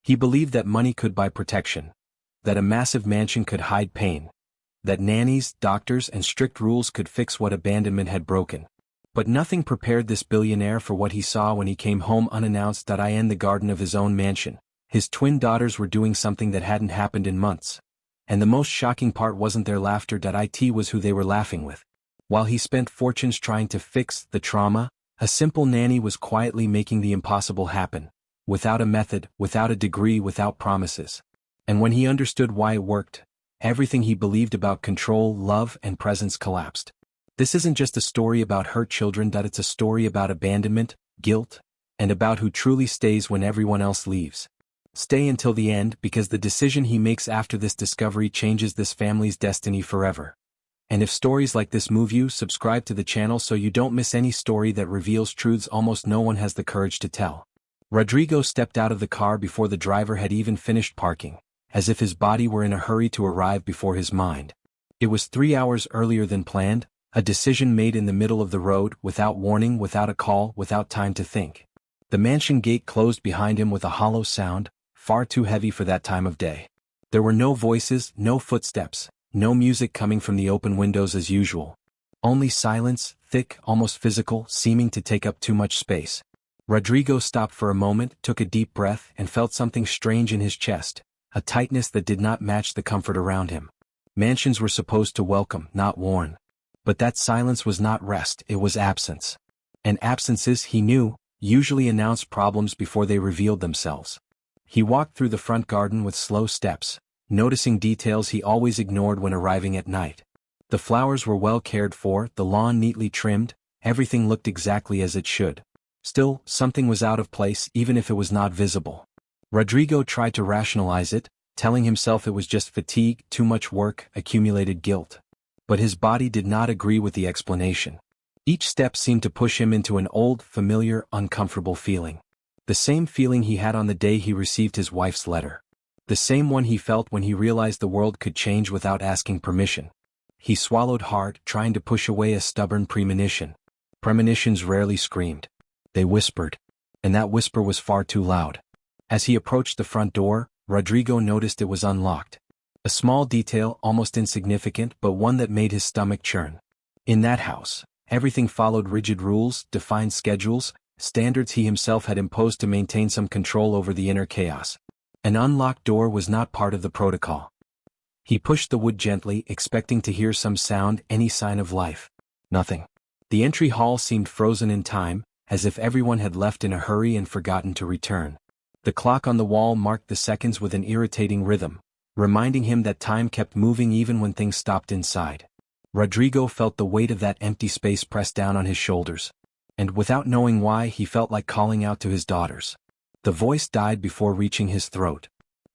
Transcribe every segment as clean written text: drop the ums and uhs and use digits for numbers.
He believed that money could buy protection, that a massive mansion could hide pain, that nannies, doctors, and strict rules could fix what abandonment had broken. But nothing prepared this billionaire for what he saw when he came home unannounced in the garden of his own mansion. His twin daughters were doing something that hadn't happened in months. And the most shocking part wasn't their laughter, it was who they were laughing with. While he spent fortunes trying to fix the trauma, a simple nanny was quietly making the impossible happen. Without a method, without a degree, without promises. And when he understood why it worked, everything he believed about control, love, and presence collapsed. This isn't just a story about hurt children, it's a story about abandonment, guilt, and about who truly stays when everyone else leaves. Stay until the end, because the decision he makes after this discovery changes this family's destiny forever. And if stories like this move you, subscribe to the channel so you don't miss any story that reveals truths almost no one has the courage to tell. Rodrigo stepped out of the car before the driver had even finished parking, as if his body were in a hurry to arrive before his mind. It was 3 hours earlier than planned, a decision made in the middle of the road, without warning, without a call, without time to think. The mansion gate closed behind him with a hollow sound, far too heavy for that time of day. There were no voices, no footsteps, no music coming from the open windows as usual. Only silence, thick, almost physical, seeming to take up too much space. Rodrigo stopped for a moment, took a deep breath, and felt something strange in his chest, a tightness that did not match the comfort around him. Mansions were supposed to welcome, not warn. But that silence was not rest, it was absence. And absences, he knew, usually announced problems before they revealed themselves. He walked through the front garden with slow steps, noticing details he always ignored when arriving at night. The flowers were well cared for, the lawn neatly trimmed, everything looked exactly as it should. Still, something was out of place, even if it was not visible. Rodrigo tried to rationalize it, telling himself it was just fatigue, too much work, accumulated guilt. But his body did not agree with the explanation. Each step seemed to push him into an old, familiar, uncomfortable feeling. The same feeling he had on the day he received his wife's letter. The same one he felt when he realized the world could change without asking permission. He swallowed hard, trying to push away a stubborn premonition. Premonitions rarely screamed. They whispered. And that whisper was far too loud. As he approached the front door, Rodrigo noticed it was unlocked. A small detail, almost insignificant, but one that made his stomach churn. In that house, everything followed rigid rules, defined schedules, standards he himself had imposed to maintain some control over the inner chaos. An unlocked door was not part of the protocol. He pushed the wood gently, expecting to hear some sound, any sign of life. Nothing. The entry hall seemed frozen in time, as if everyone had left in a hurry and forgotten to return. The clock on the wall marked the seconds with an irritating rhythm, reminding him that time kept moving even when things stopped inside. Rodrigo felt the weight of that empty space pressed down on his shoulders. And without knowing why, he felt like calling out to his daughters. The voice died before reaching his throat.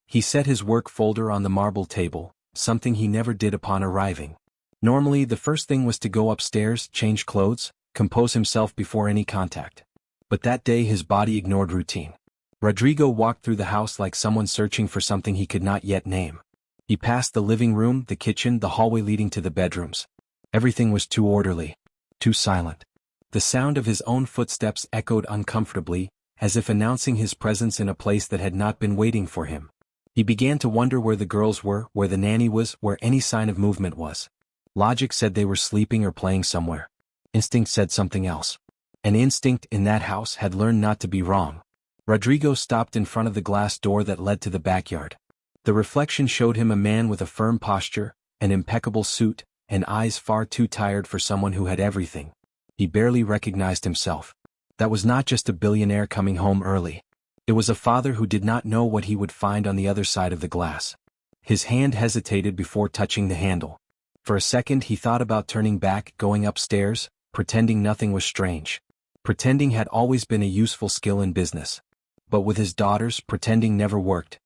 He set his work folder on the marble table, something he never did upon arriving. Normally, the first thing was to go upstairs, change clothes, compose himself before any contact. But that day his body ignored routine. Rodrigo walked through the house like someone searching for something he could not yet name. He passed the living room, the kitchen, the hallway leading to the bedrooms. Everything was too orderly, too silent. The sound of his own footsteps echoed uncomfortably, as if announcing his presence in a place that had not been waiting for him. He began to wonder where the girls were, where the nanny was, where any sign of movement was. Logic said they were sleeping or playing somewhere. Instinct said something else. An instinct in that house had learned not to be wrong. Rodrigo stopped in front of the glass door that led to the backyard. The reflection showed him a man with a firm posture, an impeccable suit, and eyes far too tired for someone who had everything. He barely recognized himself. That was not just a billionaire coming home early. It was a father who did not know what he would find on the other side of the glass. His hand hesitated before touching the handle. For a second he thought about turning back, going upstairs, pretending nothing was strange. Pretending had always been a useful skill in business. But with his daughters, pretending never worked.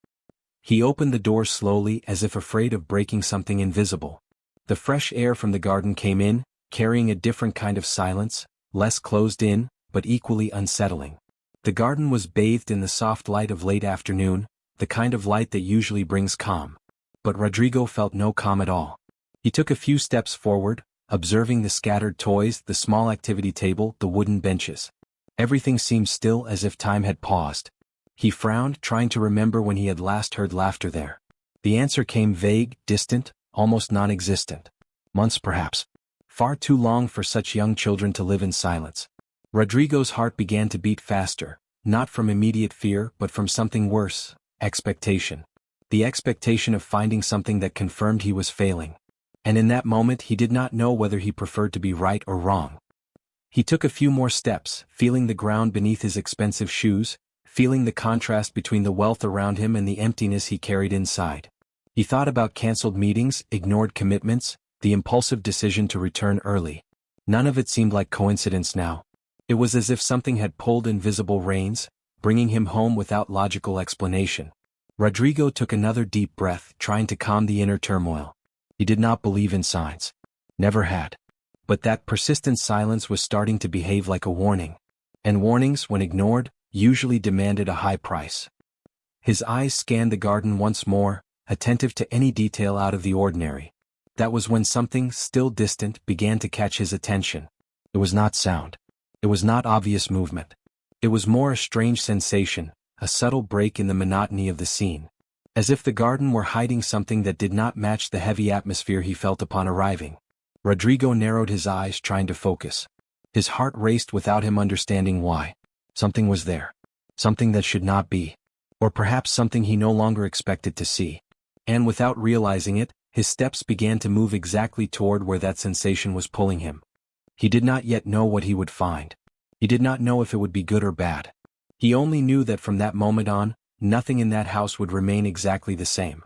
He opened the door slowly, as if afraid of breaking something invisible. The fresh air from the garden came in, carrying a different kind of silence, less closed in, but equally unsettling. The garden was bathed in the soft light of late afternoon, the kind of light that usually brings calm. But Rodrigo felt no calm at all. He took a few steps forward, observing the scattered toys, the small activity table, the wooden benches. Everything seemed still, as if time had paused. He frowned, trying to remember when he had last heard laughter there. The answer came vague, distant, almost non-existent. Months perhaps. Far too long for such young children to live in silence. Rodrigo's heart began to beat faster, not from immediate fear but from something worse, expectation. The expectation of finding something that confirmed he was failing. And in that moment he did not know whether he preferred to be right or wrong. He took a few more steps, feeling the ground beneath his expensive shoes, feeling the contrast between the wealth around him and the emptiness he carried inside. He thought about canceled meetings, ignored commitments, the impulsive decision to return early. None of it seemed like coincidence now. It was as if something had pulled invisible reins, bringing him home without logical explanation. Rodrigo took another deep breath, trying to calm the inner turmoil. He did not believe in signs. Never had. But that persistent silence was starting to behave like a warning. And warnings, when ignored, usually demanded a high price. His eyes scanned the garden once more, attentive to any detail out of the ordinary. That was when something, still distant, began to catch his attention. It was not sound. It was not obvious movement. It was more a strange sensation, a subtle break in the monotony of the scene. As if the garden were hiding something that did not match the heavy atmosphere he felt upon arriving. Rodrigo narrowed his eyes, trying to focus. His heart raced without him understanding why. Something was there. Something that should not be. Or perhaps something he no longer expected to see. And without realizing it, his steps began to move exactly toward where that sensation was pulling him. He did not yet know what he would find. He did not know if it would be good or bad. He only knew that from that moment on, nothing in that house would remain exactly the same.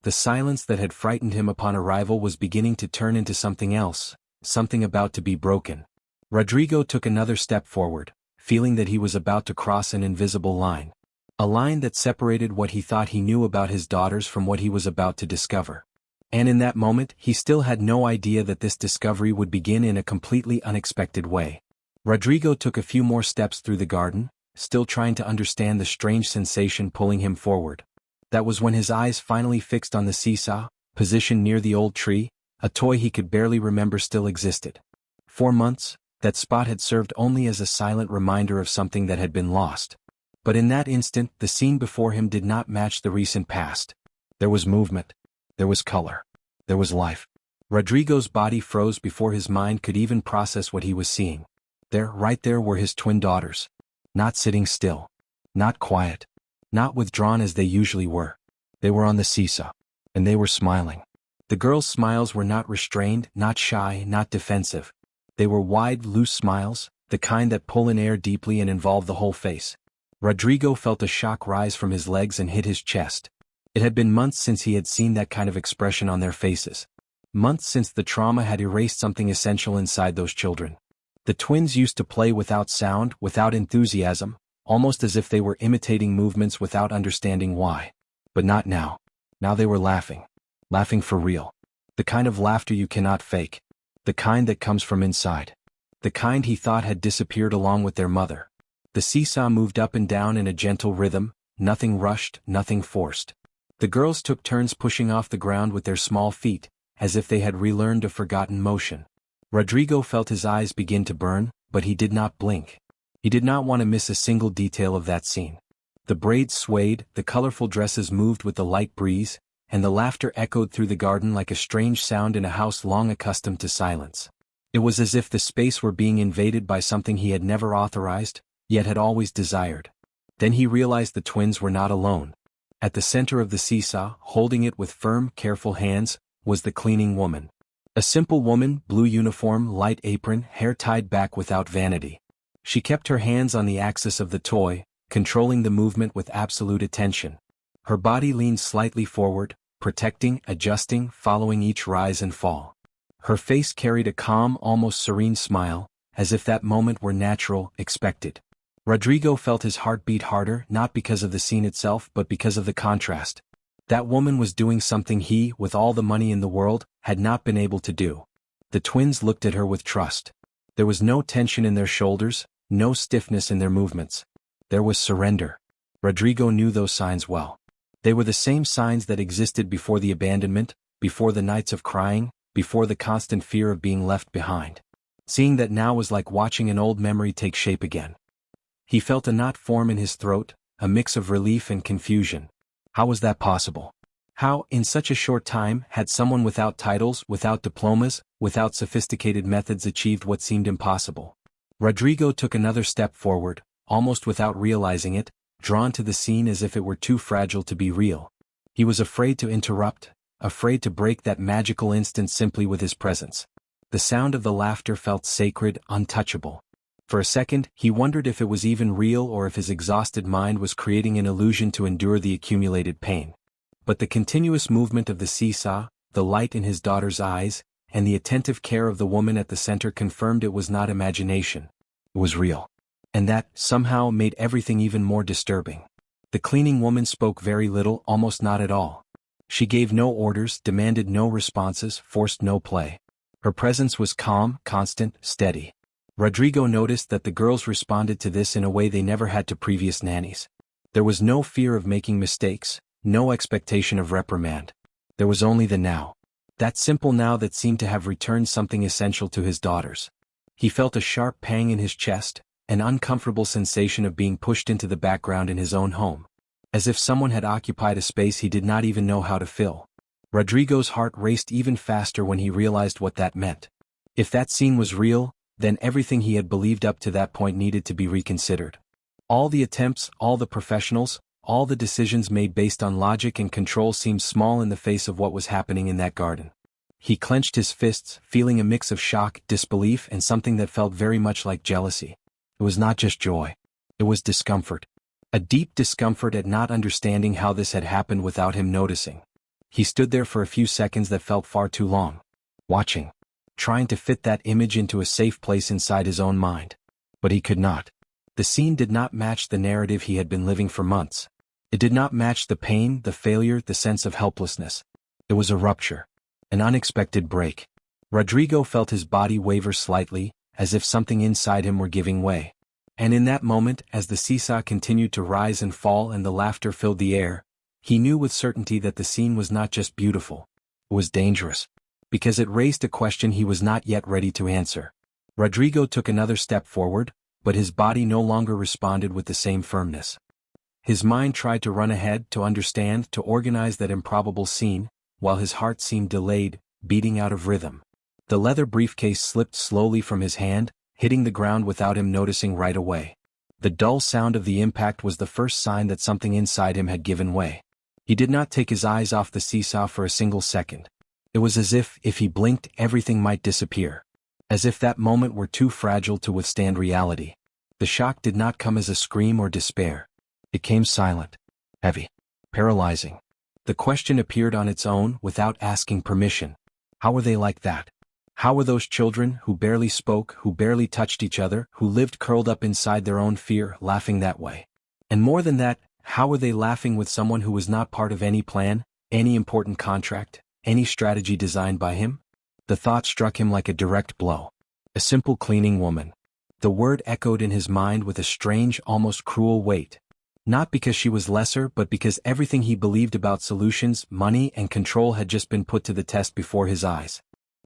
The silence that had frightened him upon arrival was beginning to turn into something else, something about to be broken. Rodrigo took another step forward, feeling that he was about to cross an invisible line. A line that separated what he thought he knew about his daughters from what he was about to discover. And in that moment, he still had no idea that this discovery would begin in a completely unexpected way. Rodrigo took a few more steps through the garden, still trying to understand the strange sensation pulling him forward. That was when his eyes finally fixed on the seesaw, positioned near the old tree, a toy he could barely remember still existed. For months, that spot had served only as a silent reminder of something that had been lost. But in that instant, the scene before him did not match the recent past. There was movement. There was color. There was life. Rodrigo's body froze before his mind could even process what he was seeing. There, right there, were his twin daughters. Not sitting still. Not quiet. Not withdrawn as they usually were. They were on the seesaw. And they were smiling. The girls' smiles were not restrained, not shy, not defensive. They were wide, loose smiles, the kind that pull in air deeply and involve the whole face. Rodrigo felt a shock rise from his legs and hit his chest. It had been months since he had seen that kind of expression on their faces. Months since the trauma had erased something essential inside those children. The twins used to play without sound, without enthusiasm, almost as if they were imitating movements without understanding why. But not now. Now they were laughing. Laughing for real. The kind of laughter you cannot fake. The kind that comes from inside. The kind he thought had disappeared along with their mother. The seesaw moved up and down in a gentle rhythm, nothing rushed, nothing forced. The girls took turns pushing off the ground with their small feet, as if they had relearned a forgotten motion. Rodrigo felt his eyes begin to burn, but he did not blink. He did not want to miss a single detail of that scene. The braids swayed, the colorful dresses moved with the light breeze, and the laughter echoed through the garden like a strange sound in a house long accustomed to silence. It was as if the space were being invaded by something he had never authorized, yet had always desired. Then he realized the twins were not alone. At the center of the seesaw, holding it with firm, careful hands, was the cleaning woman. A simple woman, blue uniform, light apron, hair tied back without vanity. She kept her hands on the axis of the toy, controlling the movement with absolute attention. Her body leaned slightly forward, protecting, adjusting, following each rise and fall. Her face carried a calm, almost serene smile, as if that moment were natural, expected. Rodrigo felt his heart beat harder, not because of the scene itself but because of the contrast. That woman was doing something he, with all the money in the world, had not been able to do. The twins looked at her with trust. There was no tension in their shoulders, no stiffness in their movements. There was surrender. Rodrigo knew those signs well. They were the same signs that existed before the abandonment, before the nights of crying, before the constant fear of being left behind. Seeing that now was like watching an old memory take shape again. He felt a knot form in his throat, a mix of relief and confusion. How was that possible? How, in such a short time, had someone without titles, without diplomas, without sophisticated methods achieved what seemed impossible? Rodrigo took another step forward, almost without realizing it, drawn to the scene as if it were too fragile to be real. He was afraid to interrupt, afraid to break that magical instant simply with his presence. The sound of the laughter felt sacred, untouchable. For a second, he wondered if it was even real or if his exhausted mind was creating an illusion to endure the accumulated pain. But the continuous movement of the seesaw, the light in his daughter's eyes, and the attentive care of the woman at the center confirmed it was not imagination. It was real. And that, somehow, made everything even more disturbing. The cleaning woman spoke very little, almost not at all. She gave no orders, demanded no responses, forced no play. Her presence was calm, constant, steady. Rodrigo noticed that the girls responded to this in a way they never had to previous nannies. There was no fear of making mistakes, no expectation of reprimand. There was only the now. That simple now that seemed to have returned something essential to his daughters. He felt a sharp pang in his chest, an uncomfortable sensation of being pushed into the background in his own home. As if someone had occupied a space he did not even know how to fill. Rodrigo's heart raced even faster when he realized what that meant. If that scene was real, then everything he had believed up to that point needed to be reconsidered. All the attempts, all the professionals, all the decisions made based on logic and control seemed small in the face of what was happening in that garden. He clenched his fists, feeling a mix of shock, disbelief, and something that felt very much like jealousy. It was not just joy. It was discomfort. A deep discomfort at not understanding how this had happened without him noticing. He stood there for a few seconds that felt far too long. Watching. Trying to fit that image into a safe place inside his own mind. But he could not. The scene did not match the narrative he had been living for months. It did not match the pain, the failure, the sense of helplessness. It was a rupture. An unexpected break. Rodrigo felt his body waver slightly, as if something inside him were giving way. And in that moment, as the seesaw continued to rise and fall and the laughter filled the air, he knew with certainty that the scene was not just beautiful. It was dangerous. Because it raised a question he was not yet ready to answer. Rodrigo took another step forward, but his body no longer responded with the same firmness. His mind tried to run ahead, to understand, to organize that improbable scene, while his heart seemed delayed, beating out of rhythm. The leather briefcase slipped slowly from his hand, hitting the ground without him noticing right away. The dull sound of the impact was the first sign that something inside him had given way. He did not take his eyes off the seesaw for a single second. It was as if he blinked, everything might disappear. As if that moment were too fragile to withstand reality. The shock did not come as a scream or despair. It came silent, heavy, paralyzing. The question appeared on its own, without asking permission. How were they like that? How were those children, who barely spoke, who barely touched each other, who lived curled up inside their own fear, laughing that way? And more than that, how were they laughing with someone who was not part of any plan, any important contract, any strategy designed by him? The thought struck him like a direct blow. A simple cleaning woman. The word echoed in his mind with a strange, almost cruel weight. Not because she was lesser, but because everything he believed about solutions, money, and control had just been put to the test before his eyes.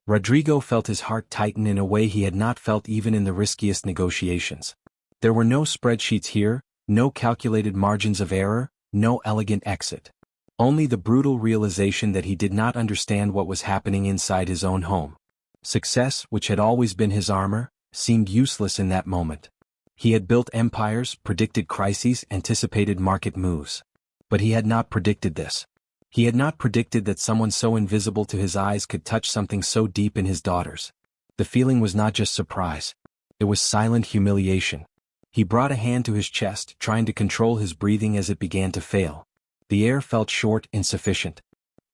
Rodrigo felt his heart tighten in a way he had not felt even in the riskiest negotiations. There were no spreadsheets here, no calculated margins of error, no elegant exit. Only the brutal realization that he did not understand what was happening inside his own home. Success, which had always been his armor, seemed useless in that moment. He had built empires, predicted crises, anticipated market moves. But he had not predicted this. He had not predicted that someone so invisible to his eyes could touch something so deep in his daughters. The feeling was not just surprise. It was silent humiliation. He brought a hand to his chest, trying to control his breathing as it began to fail. The air felt short, insufficient.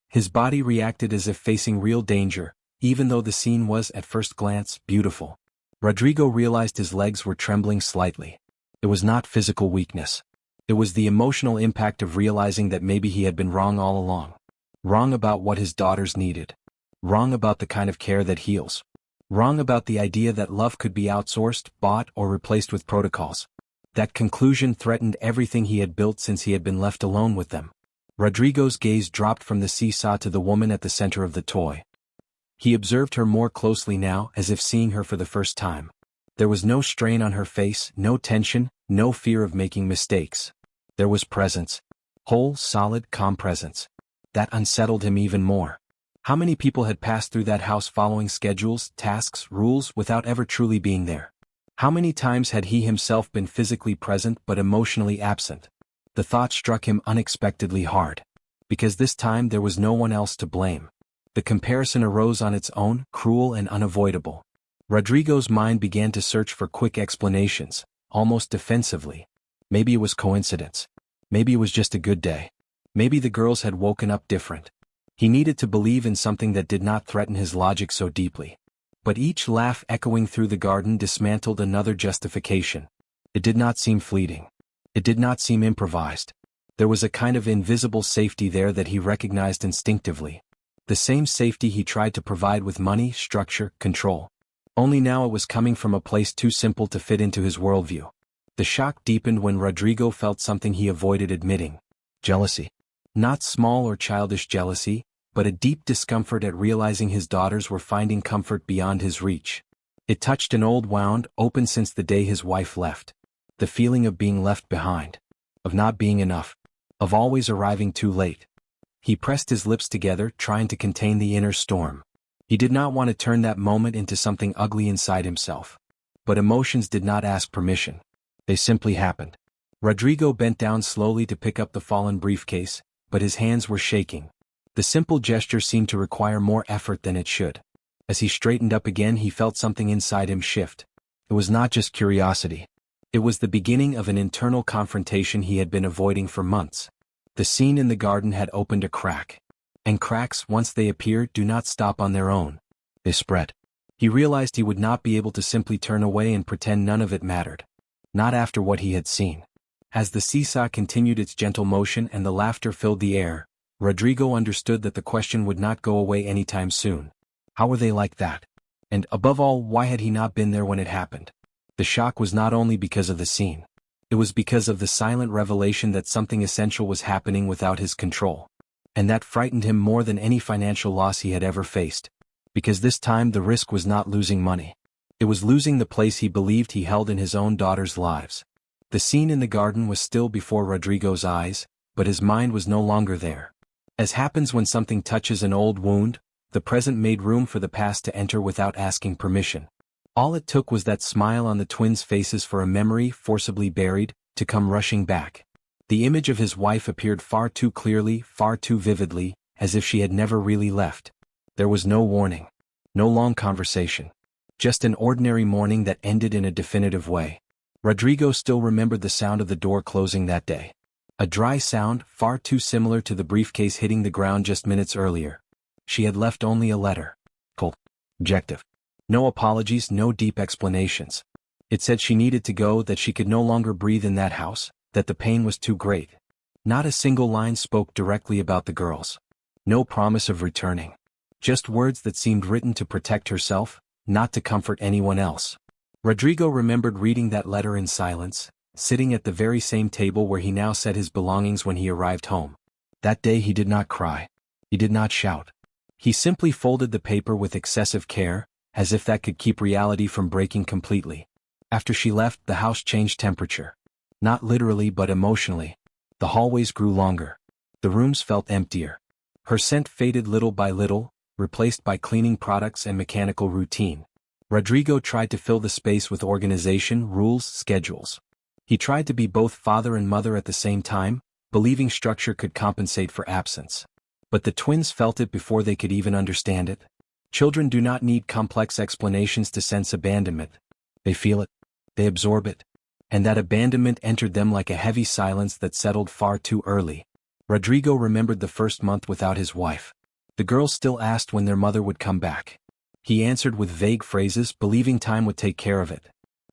His body reacted as if facing real danger, even though the scene was, at first glance, beautiful. Rodrigo realized his legs were trembling slightly. It was not physical weakness. It was the emotional impact of realizing that maybe he had been wrong all along. Wrong about what his daughters needed. Wrong about the kind of care that heals. Wrong about the idea that love could be outsourced, bought, or replaced with protocols. That conclusion threatened everything he had built since he had been left alone with them. Rodrigo's gaze dropped from the seesaw to the woman at the center of the toy. He observed her more closely now, as if seeing her for the first time. There was no strain on her face, no tension, no fear of making mistakes. There was presence. Whole, solid, calm presence. That unsettled him even more. How many people had passed through that house following schedules, tasks, rules, without ever truly being there? How many times had he himself been physically present but emotionally absent? The thought struck him unexpectedly hard. Because this time there was no one else to blame. The comparison arose on its own, cruel and unavoidable. Rodrigo's mind began to search for quick explanations, almost defensively. Maybe it was coincidence. Maybe it was just a good day. Maybe the girls had woken up different. He needed to believe in something that did not threaten his logic so deeply. But each laugh echoing through the garden dismantled another justification. It did not seem fleeting. It did not seem improvised. There was a kind of invisible safety there that he recognized instinctively. The same safety he tried to provide with money, structure, control. Only now it was coming from a place too simple to fit into his worldview. The shock deepened when Rodrigo felt something he avoided admitting. Jealousy. Not small or childish jealousy, but a deep discomfort at realizing his daughters were finding comfort beyond his reach. It touched an old wound, open since the day his wife left. The feeling of being left behind. Of not being enough. Of always arriving too late. He pressed his lips together, trying to contain the inner storm. He did not want to turn that moment into something ugly inside himself. But emotions did not ask permission. They simply happened. Rodrigo bent down slowly to pick up the fallen briefcase, but his hands were shaking. The simple gesture seemed to require more effort than it should. As he straightened up again, he felt something inside him shift. It was not just curiosity. It was the beginning of an internal confrontation he had been avoiding for months. The scene in the garden had opened a crack. And cracks, once they appear, do not stop on their own. They spread. He realized he would not be able to simply turn away and pretend none of it mattered. Not after what he had seen. As the seesaw continued its gentle motion and the laughter filled the air, Rodrigo understood that the question would not go away anytime soon. How were they like that? And, above all, why had he not been there when it happened? The shock was not only because of the scene. It was because of the silent revelation that something essential was happening without his control. And that frightened him more than any financial loss he had ever faced. Because this time the risk was not losing money. It was losing the place he believed he held in his own daughters' lives. The scene in the garden was still before Rodrigo's eyes, but his mind was no longer there. As happens when something touches an old wound, the present made room for the past to enter without asking permission. All it took was that smile on the twins' faces for a memory, forcibly buried, to come rushing back. The image of his wife appeared far too clearly, far too vividly, as if she had never really left. There was no warning. No long conversation. Just an ordinary morning that ended in a definitive way. Rodrigo still remembered the sound of the door closing that day. A dry sound, far too similar to the briefcase hitting the ground just minutes earlier. She had left only a letter. Cold. Objective. No apologies, no deep explanations. It said she needed to go, that she could no longer breathe in that house, that the pain was too great. Not a single line spoke directly about the girls. No promise of returning. Just words that seemed written to protect herself, not to comfort anyone else. Rodrigo remembered reading that letter in silence, sitting at the very same table where he now set his belongings when he arrived home. That day he did not cry. He did not shout. He simply folded the paper with excessive care, as if that could keep reality from breaking completely. After she left, the house changed temperature. Not literally but emotionally. The hallways grew longer. The rooms felt emptier. Her scent faded little by little, replaced by cleaning products and mechanical routine. Rodrigo tried to fill the space with organization, rules, schedules. He tried to be both father and mother at the same time, believing structure could compensate for absence. But the twins felt it before they could even understand it. Children do not need complex explanations to sense abandonment. They feel it. They absorb it. And that abandonment entered them like a heavy silence that settled far too early. Rodrigo remembered the first month without his wife. The girls still asked when their mother would come back. He answered with vague phrases, believing time would take care of it.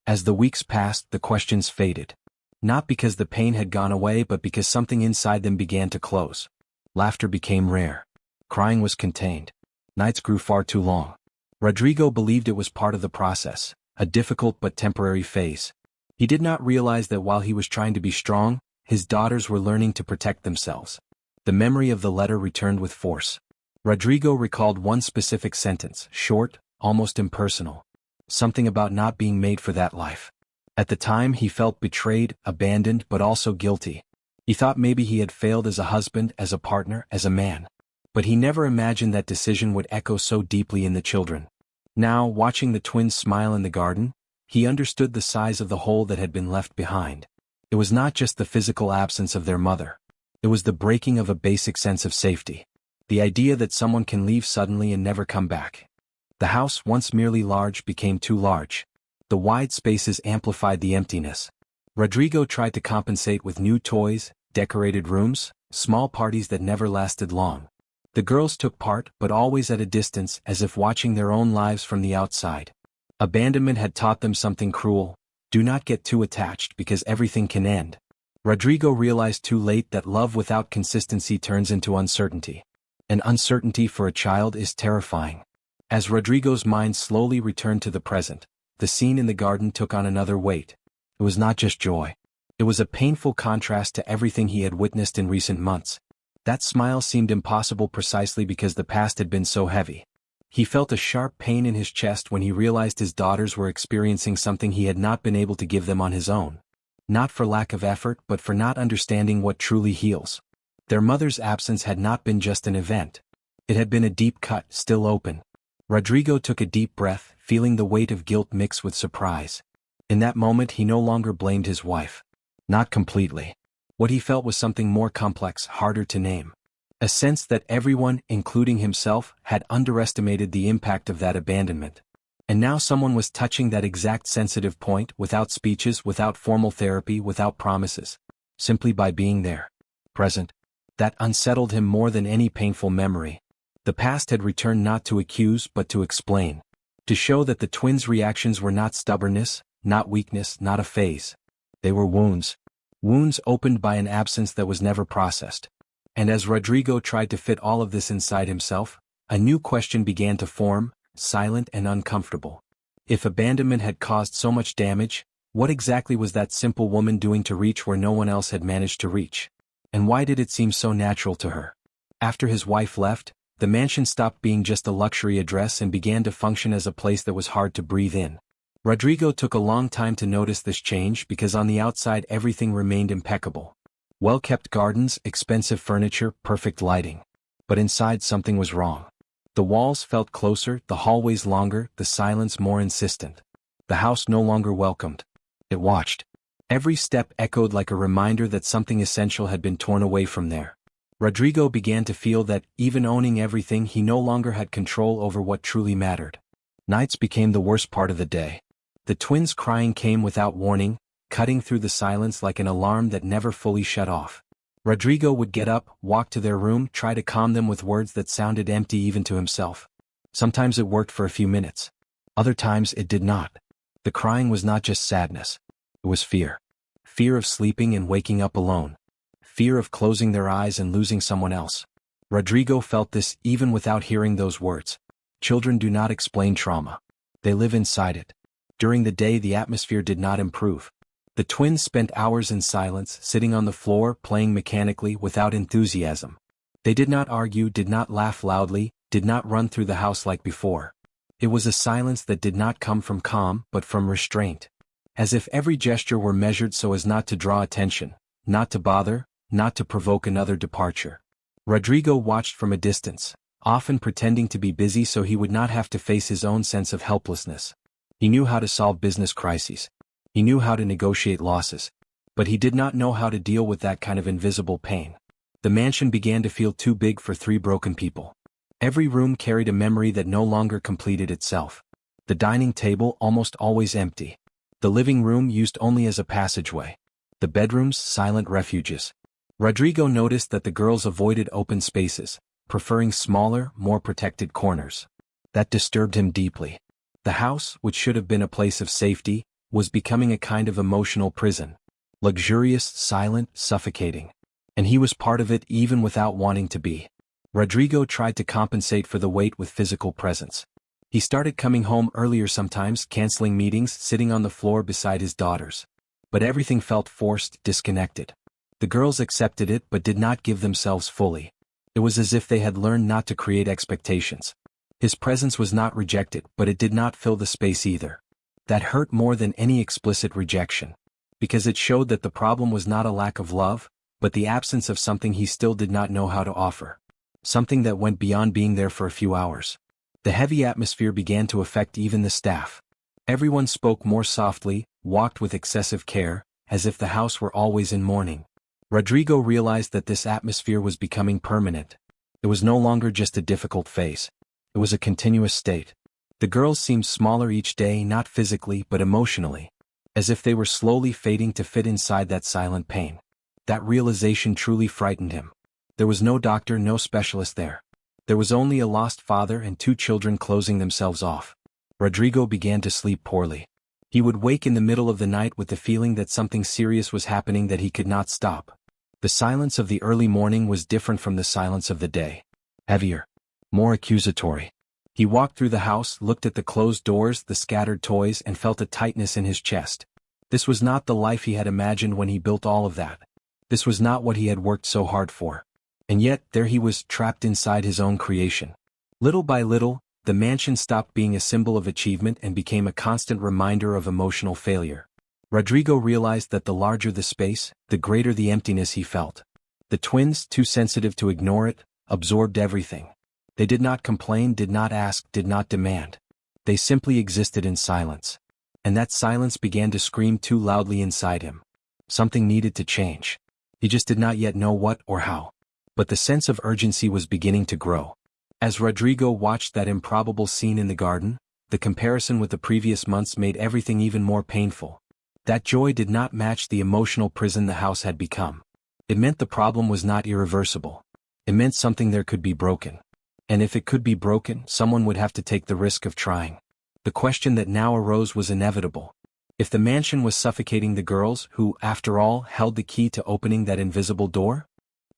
As the weeks passed, the questions faded. Not because the pain had gone away, but because something inside them began to close. Laughter became rare. Crying was contained. Nights grew far too long. Rodrigo believed it was part of the process, a difficult but temporary phase. He did not realize that while he was trying to be strong, his daughters were learning to protect themselves. The memory of the letter returned with force. Rodrigo recalled one specific sentence, short, almost impersonal. Something about not being made for that life. At the time he felt betrayed, abandoned, but also guilty. He thought maybe he had failed as a husband, as a partner, as a man. But he never imagined that decision would echo so deeply in the children. Now, watching the twins smile in the garden, he understood the size of the hole that had been left behind. It was not just the physical absence of their mother. It was the breaking of a basic sense of safety. The idea that someone can leave suddenly and never come back. The house, once merely large, became too large. The wide spaces amplified the emptiness. Rodrigo tried to compensate with new toys, decorated rooms, small parties that never lasted long. The girls took part, but always at a distance, as if watching their own lives from the outside. Abandonment had taught them something cruel: do not get too attached because everything can end. Rodrigo realized too late that love without consistency turns into uncertainty. And uncertainty for a child is terrifying. As Rodrigo's mind slowly returned to the present, the scene in the garden took on another weight. It was not just joy. It was a painful contrast to everything he had witnessed in recent months. That smile seemed impossible precisely because the past had been so heavy. He felt a sharp pain in his chest when he realized his daughters were experiencing something he had not been able to give them on his own. Not for lack of effort, but for not understanding what truly heals. Their mother's absence had not been just an event. It had been a deep cut, still open. Rodrigo took a deep breath, feeling the weight of guilt mix with surprise. In that moment he no longer blamed his wife. Not completely. What he felt was something more complex, harder to name. A sense that everyone, including himself, had underestimated the impact of that abandonment. And now someone was touching that exact sensitive point, without speeches, without formal therapy, without promises. Simply by being there. Present. That unsettled him more than any painful memory. The past had returned not to accuse but to explain. To show that the twins' reactions were not stubbornness, not weakness, not a phase. They were wounds. Wounds opened by an absence that was never processed. And as Rodrigo tried to fit all of this inside himself, a new question began to form, silent and uncomfortable. If abandonment had caused so much damage, what exactly was that simple woman doing to reach where no one else had managed to reach? And why did it seem so natural to her? After his wife left, the mansion stopped being just a luxury address and began to function as a place that was hard to breathe in. Rodrigo took a long time to notice this change because on the outside everything remained impeccable. Well-kept gardens, expensive furniture, perfect lighting. But inside something was wrong. The walls felt closer, the hallways longer, the silence more insistent. The house no longer welcomed. It watched. Every step echoed like a reminder that something essential had been torn away from there. Rodrigo began to feel that, even owning everything, he no longer had control over what truly mattered. Nights became the worst part of the day. The twins' crying came without warning, cutting through the silence like an alarm that never fully shut off. Rodrigo would get up, walk to their room, try to calm them with words that sounded empty even to himself. Sometimes it worked for a few minutes. Other times it did not. The crying was not just sadness. It was fear. Fear of sleeping and waking up alone. Fear of closing their eyes and losing someone else. Rodrigo felt this even without hearing those words. Children do not explain trauma. They live inside it. During the day the atmosphere did not improve. The twins spent hours in silence, sitting on the floor, playing mechanically, without enthusiasm. They did not argue, did not laugh loudly, did not run through the house like before. It was a silence that did not come from calm, but from restraint. As if every gesture were measured so as not to draw attention, not to bother, not to provoke another departure. Rodrigo watched from a distance, often pretending to be busy so he would not have to face his own sense of helplessness. He knew how to solve business crises. He knew how to negotiate losses. But he did not know how to deal with that kind of invisible pain. The mansion began to feel too big for 3 broken people. Every room carried a memory that no longer completed itself. The dining table almost always empty. The living room used only as a passageway. The bedrooms silent refuges. Rodrigo noticed that the girls avoided open spaces, preferring smaller, more protected corners. That disturbed him deeply. The house, which should have been a place of safety, was becoming a kind of emotional prison. Luxurious, silent, suffocating. And he was part of it even without wanting to be. Rodrigo tried to compensate for the weight with physical presence. He started coming home earlier sometimes, canceling meetings, sitting on the floor beside his daughters. But everything felt forced, disconnected. The girls accepted it but did not give themselves fully. It was as if they had learned not to create expectations. His presence was not rejected, but it did not fill the space either. That hurt more than any explicit rejection. Because it showed that the problem was not a lack of love, but the absence of something he still did not know how to offer. Something that went beyond being there for a few hours. The heavy atmosphere began to affect even the staff. Everyone spoke more softly, walked with excessive care, as if the house were always in mourning. Rodrigo realized that this atmosphere was becoming permanent. It was no longer just a difficult phase. It was a continuous state. The girls seemed smaller each day, not physically but emotionally, as if they were slowly fading to fit inside that silent pain. That realization truly frightened him. There was no doctor, no specialist there. There was only a lost father and two children closing themselves off. Rodrigo began to sleep poorly. He would wake in the middle of the night with the feeling that something serious was happening that he could not stop. The silence of the early morning was different from the silence of the day. Heavier. More accusatory. He walked through the house, looked at the closed doors, the scattered toys, and felt a tightness in his chest. This was not the life he had imagined when he built all of that. This was not what he had worked so hard for. And yet, there he was, trapped inside his own creation. Little by little, the mansion stopped being a symbol of achievement and became a constant reminder of emotional failure. Rodrigo realized that the larger the space, the greater the emptiness he felt. The twins, too sensitive to ignore it, absorbed everything. They did not complain, did not ask, did not demand. They simply existed in silence. And that silence began to scream too loudly inside him. Something needed to change. He just did not yet know what or how. But the sense of urgency was beginning to grow. As Rodrigo watched that improbable scene in the garden, the comparison with the previous months made everything even more painful. That joy did not match the emotional prison the house had become. It meant the problem was not irreversible. It meant something there could be broken. And if it could be broken, someone would have to take the risk of trying. The question that now arose was inevitable. If the mansion was suffocating the girls who, after all, held the key to opening that invisible door?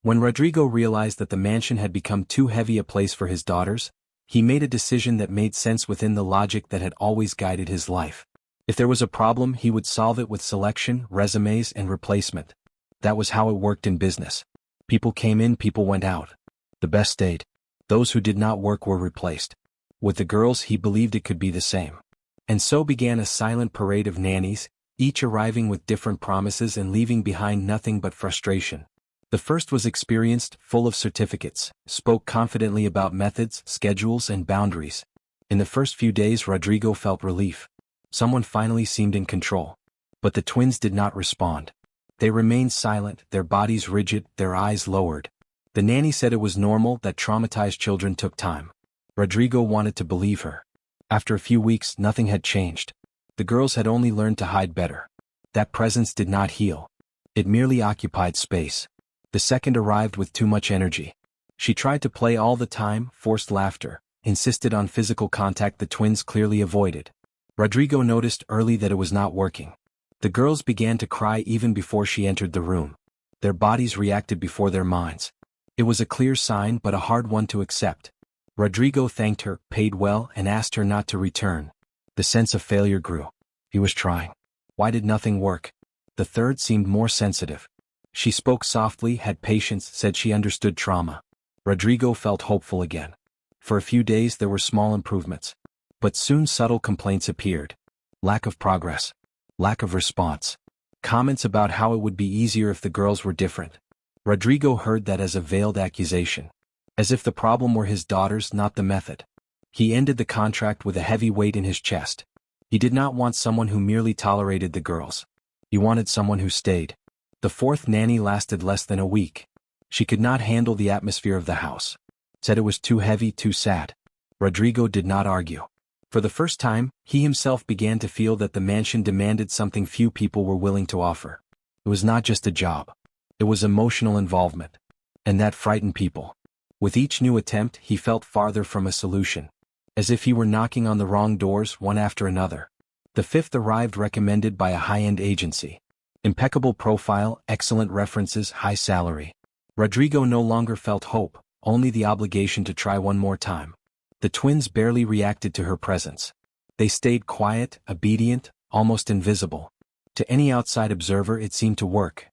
When Rodrigo realized that the mansion had become too heavy a place for his daughters, he made a decision that made sense within the logic that had always guided his life. If there was a problem, he would solve it with selection, resumes, and replacement. That was how it worked in business. People came in, people went out. The best stayed. Those who did not work were replaced. With the girls, he believed it could be the same. And so began a silent parade of nannies, each arriving with different promises and leaving behind nothing but frustration. The first was experienced, full of certificates, spoke confidently about methods, schedules, and boundaries. In the first few days, Rodrigo felt relief. Someone finally seemed in control. But the twins did not respond. They remained silent, their bodies rigid, their eyes lowered. The nanny said it was normal that traumatized children took time. Rodrigo wanted to believe her. After a few weeks, nothing had changed. The girls had only learned to hide better. That presence did not heal. It merely occupied space. The second arrived with too much energy. She tried to play all the time, forced laughter, insisted on physical contact the twins clearly avoided. Rodrigo noticed early that it was not working. The girls began to cry even before she entered the room. Their bodies reacted before their minds. It was a clear sign but a hard one to accept. Rodrigo thanked her, paid well, and asked her not to return. The sense of failure grew. He was trying. Why did nothing work? The third seemed more sensitive. She spoke softly, had patience, said she understood trauma. Rodrigo felt hopeful again. For a few days there were small improvements. But soon subtle complaints appeared. Lack of progress. Lack of response. Comments about how it would be easier if the girls were different. Rodrigo heard that as a veiled accusation. As if the problem were his daughters, not the method. He ended the contract with a heavy weight in his chest. He did not want someone who merely tolerated the girls. He wanted someone who stayed. The fourth nanny lasted less than a week. She could not handle the atmosphere of the house. Said it was too heavy, too sad. Rodrigo did not argue. For the first time, he himself began to feel that the mansion demanded something few people were willing to offer. It was not just a job. It was emotional involvement. And that frightened people. With each new attempt, he felt farther from a solution. As if he were knocking on the wrong doors, one after another. The fifth arrived recommended by a high-end agency. Impeccable profile, excellent references, high salary. Rodrigo no longer felt hope, only the obligation to try one more time. The twins barely reacted to her presence. They stayed quiet, obedient, almost invisible. To any outside observer it seemed to work.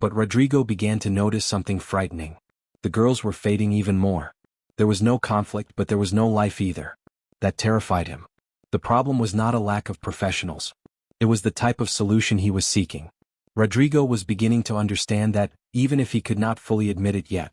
But Rodrigo began to notice something frightening. The girls were fading even more. There was no conflict, but there was no life either. That terrified him. The problem was not a lack of professionals. It was the type of solution he was seeking. Rodrigo was beginning to understand that, even if he could not fully admit it yet,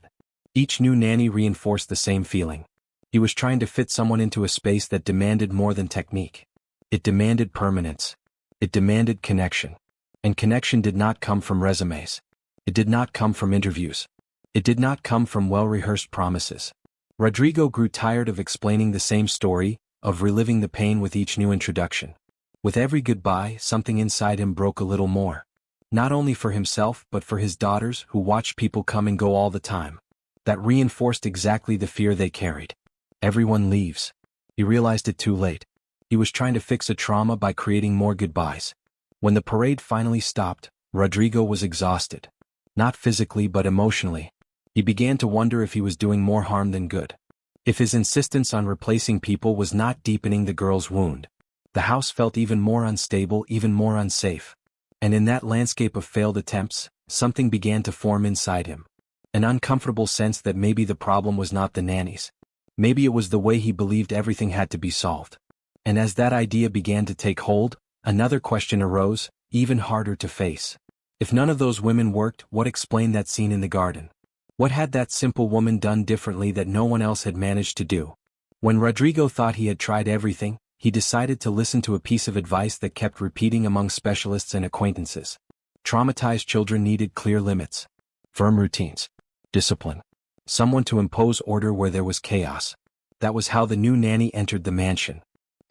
each new nanny reinforced the same feeling. He was trying to fit someone into a space that demanded more than technique. It demanded permanence. It demanded connection. And connection did not come from resumes. It did not come from interviews. It did not come from well-rehearsed promises. Rodrigo grew tired of explaining the same story, of reliving the pain with each new introduction. With every goodbye, something inside him broke a little more. Not only for himself but for his daughters who watched people come and go all the time. That reinforced exactly the fear they carried. Everyone leaves. He realized it too late. He was trying to fix a trauma by creating more goodbyes. When the parade finally stopped, Rodrigo was exhausted. Not physically but emotionally. He began to wonder if he was doing more harm than good. If his insistence on replacing people was not deepening the girl's wound. The house felt even more unstable, even more unsafe. And in that landscape of failed attempts, something began to form inside him. An uncomfortable sense that maybe the problem was not the nannies. Maybe it was the way he believed everything had to be solved. And as that idea began to take hold, another question arose, even harder to face. If none of those women worked, what explained that scene in the garden? What had that simple woman done differently that no one else had managed to do? When Rodrigo thought he had tried everything, he decided to listen to a piece of advice that kept repeating among specialists and acquaintances. Traumatized children needed clear limits, firm routines, discipline, someone to impose order where there was chaos. That was how the new nanny entered the mansion.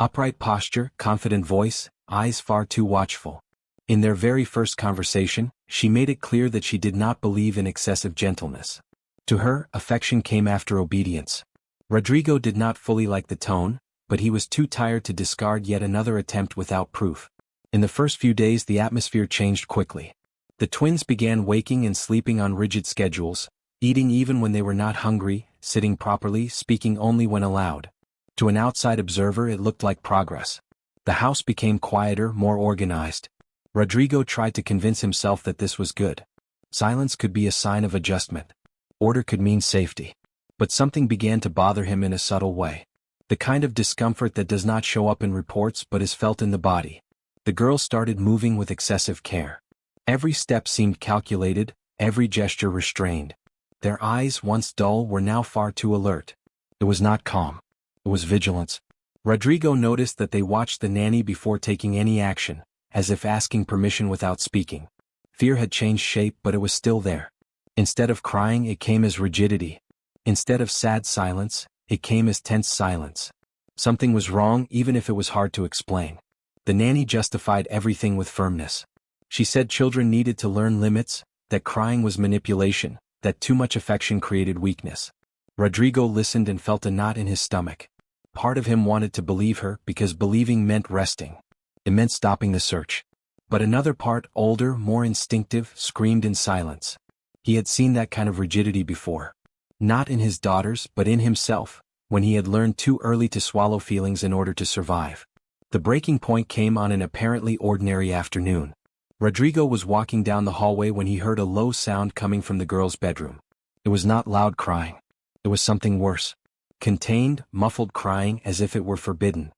Upright posture, confident voice, eyes far too watchful. In their very first conversation, she made it clear that she did not believe in excessive gentleness. To her, affection came after obedience. Rodrigo did not fully like the tone, but he was too tired to discard yet another attempt without proof. In the first few days the atmosphere changed quickly. The twins began waking and sleeping on rigid schedules, eating even when they were not hungry, sitting properly, speaking only when allowed. To an outside observer it looked like progress. The house became quieter, more organized. Rodrigo tried to convince himself that this was good. Silence could be a sign of adjustment. Order could mean safety. But something began to bother him in a subtle way. The kind of discomfort that does not show up in reports but is felt in the body. The girls started moving with excessive care. Every step seemed calculated, every gesture restrained. Their eyes, once dull, were now far too alert. It was not calm. It was vigilance. Rodrigo noticed that they watched the nanny before taking any action, as if asking permission without speaking. Fear had changed shape, but it was still there. Instead of crying, it came as rigidity. Instead of sad silence, it came as tense silence. Something was wrong, even if it was hard to explain. The nanny justified everything with firmness. She said children needed to learn limits, that crying was manipulation, that too much affection created weakness. Rodrigo listened and felt a knot in his stomach. Part of him wanted to believe her because believing meant resting. It meant stopping the search. But another part, older, more instinctive, screamed in silence. He had seen that kind of rigidity before. Not in his daughters, but in himself, when he had learned too early to swallow feelings in order to survive. The breaking point came on an apparently ordinary afternoon. Rodrigo was walking down the hallway when he heard a low sound coming from the girl's bedroom. It was not loud crying. It was something worse. Contained, muffled crying as if it were forbidden.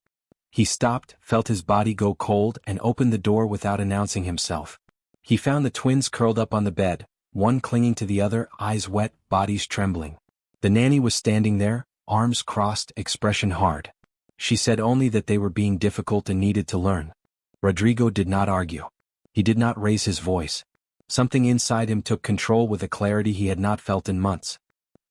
He stopped, felt his body go cold, and opened the door without announcing himself. He found the twins curled up on the bed, one clinging to the other, eyes wet, bodies trembling. The nanny was standing there, arms crossed, expression hard. She said only that they were being difficult and needed to learn. Rodrigo did not argue. He did not raise his voice. Something inside him took control with a clarity he had not felt in months.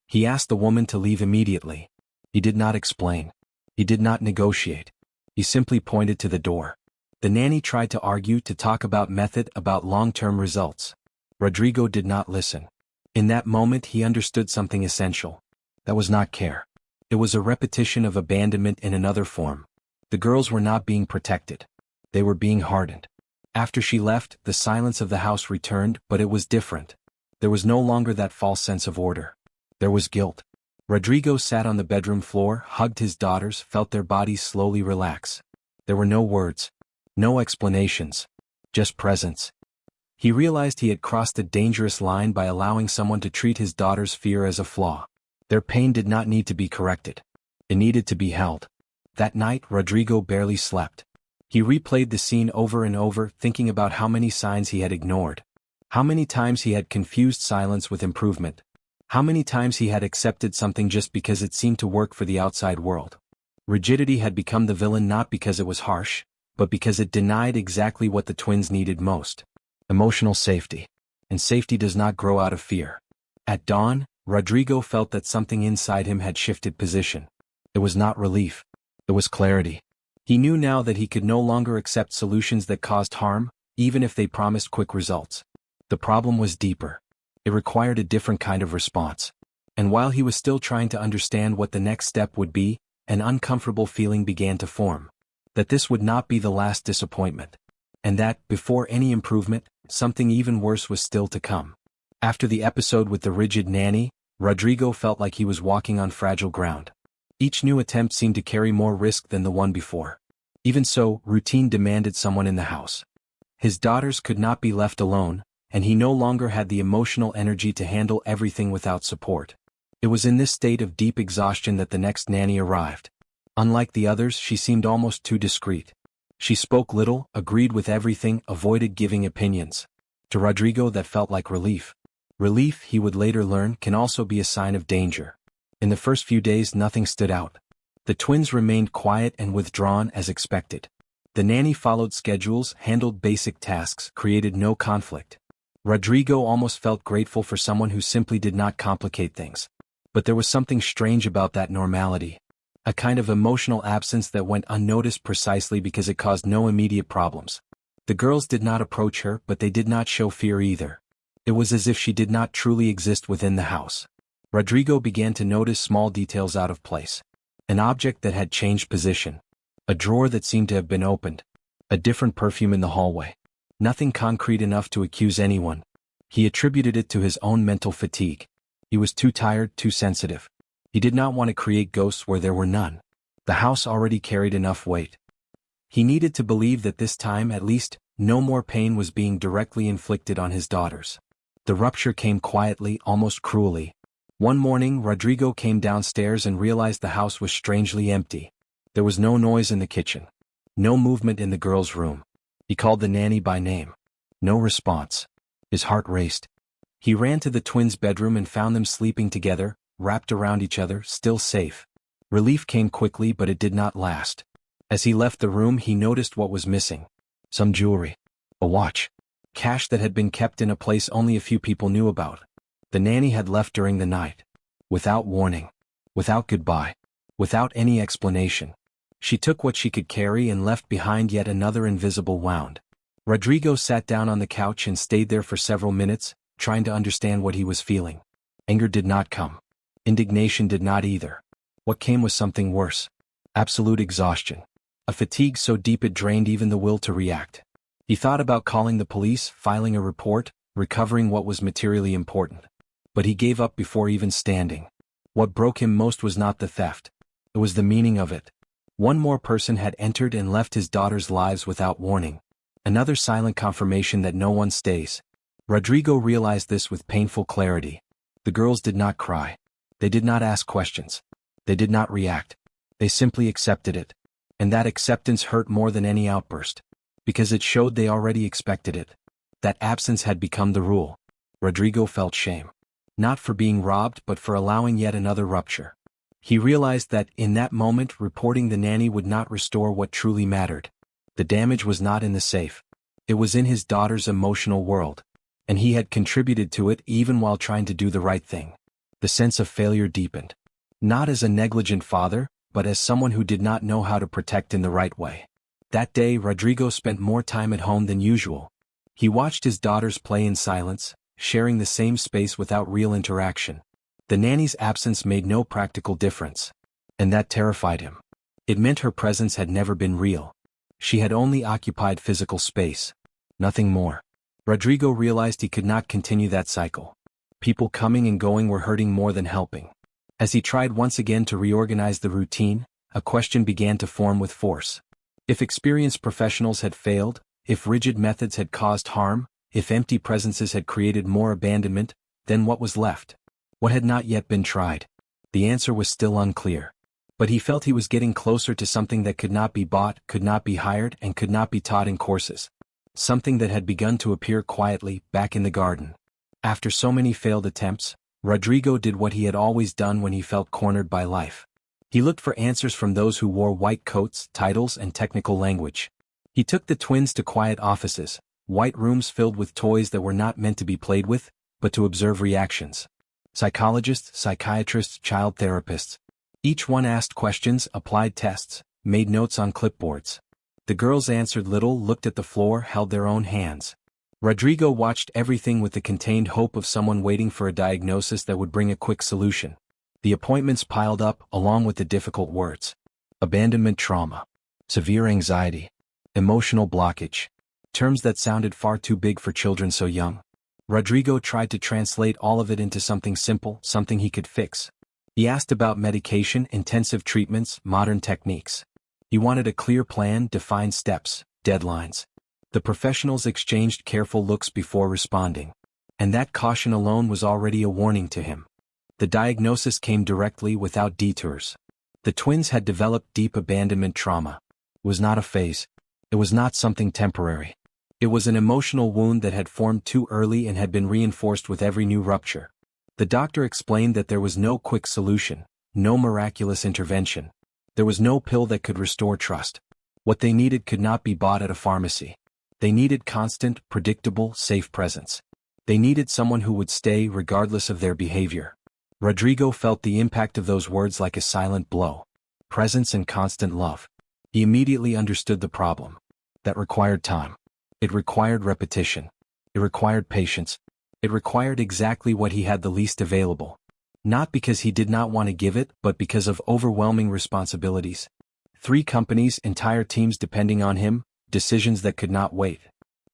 He asked the woman to leave immediately. He did not explain. He did not negotiate. He simply pointed to the door. The nanny tried to argue, to talk about method, about long-term results. Rodrigo did not listen. In that moment he understood something essential. That was not care. It was a repetition of abandonment in another form. The girls were not being protected. They were being hardened. After she left, the silence of the house returned, but it was different. There was no longer that false sense of order. There was guilt. Rodrigo sat on the bedroom floor, hugged his daughters, felt their bodies slowly relax. There were no words. No explanations. Just presence. He realized he had crossed a dangerous line by allowing someone to treat his daughter's fear as a flaw. Their pain did not need to be corrected. It needed to be held. That night, Rodrigo barely slept. He replayed the scene over and over, thinking about how many signs he had ignored. How many times he had confused silence with improvement. How many times he had accepted something just because it seemed to work for the outside world. Rigidity had become the villain not because it was harsh, but because it denied exactly what the twins needed most: emotional safety. And safety does not grow out of fear. At dawn, Rodrigo felt that something inside him had shifted position. It was not relief. It was clarity. He knew now that he could no longer accept solutions that caused harm, even if they promised quick results. The problem was deeper. It required a different kind of response. And while he was still trying to understand what the next step would be, an uncomfortable feeling began to form. That this would not be the last disappointment. And that, before any improvement, something even worse was still to come. After the episode with the rigid nanny, Rodrigo felt like he was walking on fragile ground. Each new attempt seemed to carry more risk than the one before. Even so, routine demanded someone in the house. His daughters could not be left alone, and he no longer had the emotional energy to handle everything without support. It was in this state of deep exhaustion that the next nanny arrived. Unlike the others, she seemed almost too discreet. She spoke little, agreed with everything, avoided giving opinions. To Rodrigo that felt like relief. Relief, he would later learn, can also be a sign of danger. In the first few days nothing stood out. The twins remained quiet and withdrawn as expected. The nanny followed schedules, handled basic tasks, created no conflict. Rodrigo almost felt grateful for someone who simply did not complicate things. But there was something strange about that normality. A kind of emotional absence that went unnoticed precisely because it caused no immediate problems. The girls did not approach her, but they did not show fear either. It was as if she did not truly exist within the house. Rodrigo began to notice small details out of place. An object that had changed position. A drawer that seemed to have been opened. A different perfume in the hallway. Nothing concrete enough to accuse anyone. He attributed it to his own mental fatigue. He was too tired, too sensitive. He did not want to create ghosts where there were none. The house already carried enough weight. He needed to believe that this time, at least, no more pain was being directly inflicted on his daughters. The rupture came quietly, almost cruelly. One morning, Rodrigo came downstairs and realized the house was strangely empty. There was no noise in the kitchen. No movement in the girls' room. He called the nanny by name. No response. His heart raced. He ran to the twins' bedroom and found them sleeping together, wrapped around each other, still safe. Relief came quickly, but it did not last. As he left the room, he noticed what was missing. Some jewelry. A watch. Cash that had been kept in a place only a few people knew about. The nanny had left during the night. Without warning. Without goodbye. Without any explanation. She took what she could carry and left behind yet another invisible wound. Rodrigo sat down on the couch and stayed there for several minutes, trying to understand what he was feeling. Anger did not come. Indignation did not either. What came was something worse. Absolute exhaustion. A fatigue so deep it drained even the will to react. He thought about calling the police, filing a report, recovering what was materially important. But he gave up before even standing. What broke him most was not the theft. It was the meaning of it. One more person had entered and left his daughters' lives without warning. Another silent confirmation that no one stays. Rodrigo realized this with painful clarity. The girls did not cry. They did not ask questions. They did not react. They simply accepted it. And that acceptance hurt more than any outburst. Because it showed they already expected it. That absence had become the rule. Rodrigo felt shame. Not for being robbed, but for allowing yet another rupture. He realized that, in that moment, reporting the nanny would not restore what truly mattered. The damage was not in the safe. It was in his daughter's emotional world. And he had contributed to it even while trying to do the right thing. The sense of failure deepened. Not as a negligent father, but as someone who did not know how to protect in the right way. That day, Rodrigo spent more time at home than usual. He watched his daughters play in silence, sharing the same space without real interaction. The nanny's absence made no practical difference. And that terrified him. It meant her presence had never been real. She had only occupied physical space. Nothing more. Rodrigo realized he could not continue that cycle. People coming and going were hurting more than helping. As he tried once again to reorganize the routine, a question began to form with force. If experienced professionals had failed, if rigid methods had caused harm, if empty presences had created more abandonment, then what was left? What had not yet been tried? The answer was still unclear. But he felt he was getting closer to something that could not be bought, could not be hired, and could not be taught in courses. something that had begun to appear quietly back in the garden. After so many failed attempts, Rodrigo did what he had always done when he felt cornered by life. He looked for answers from those who wore white coats, titles, and technical language. He took the twins to quiet offices, white rooms filled with toys that were not meant to be played with, but to observe reactions. Psychologists, psychiatrists, child therapists. Each one asked questions, applied tests, made notes on clipboards. The girls answered little, looked at the floor, held their own hands. Rodrigo watched everything with the contained hope of someone waiting for a diagnosis that would bring a quick solution. The appointments piled up, along with the difficult words. Abandonment trauma. Severe anxiety. Emotional blockage. Terms that sounded far too big for children so young. Rodrigo tried to translate all of it into something simple, something he could fix. He asked about medication, intensive treatments, modern techniques. He wanted a clear plan, defined steps, deadlines. The professionals exchanged careful looks before responding. And that caution alone was already a warning to him. The diagnosis came directly, without detours. The twins had developed deep abandonment trauma. It was not a phase. It was not something temporary. It was an emotional wound that had formed too early and had been reinforced with every new rupture. The doctor explained that there was no quick solution, no miraculous intervention. There was no pill that could restore trust. What they needed could not be bought at a pharmacy. They needed constant, predictable, safe presence. They needed someone who would stay regardless of their behavior. Rodrigo felt the impact of those words like a silent blow. Presence and constant love. He immediately understood the problem. That required time. It required repetition. It required patience. It required exactly what he had the least available. Not because he did not want to give it, but because of overwhelming responsibilities. 3 companies, entire teams depending on him, decisions that could not wait.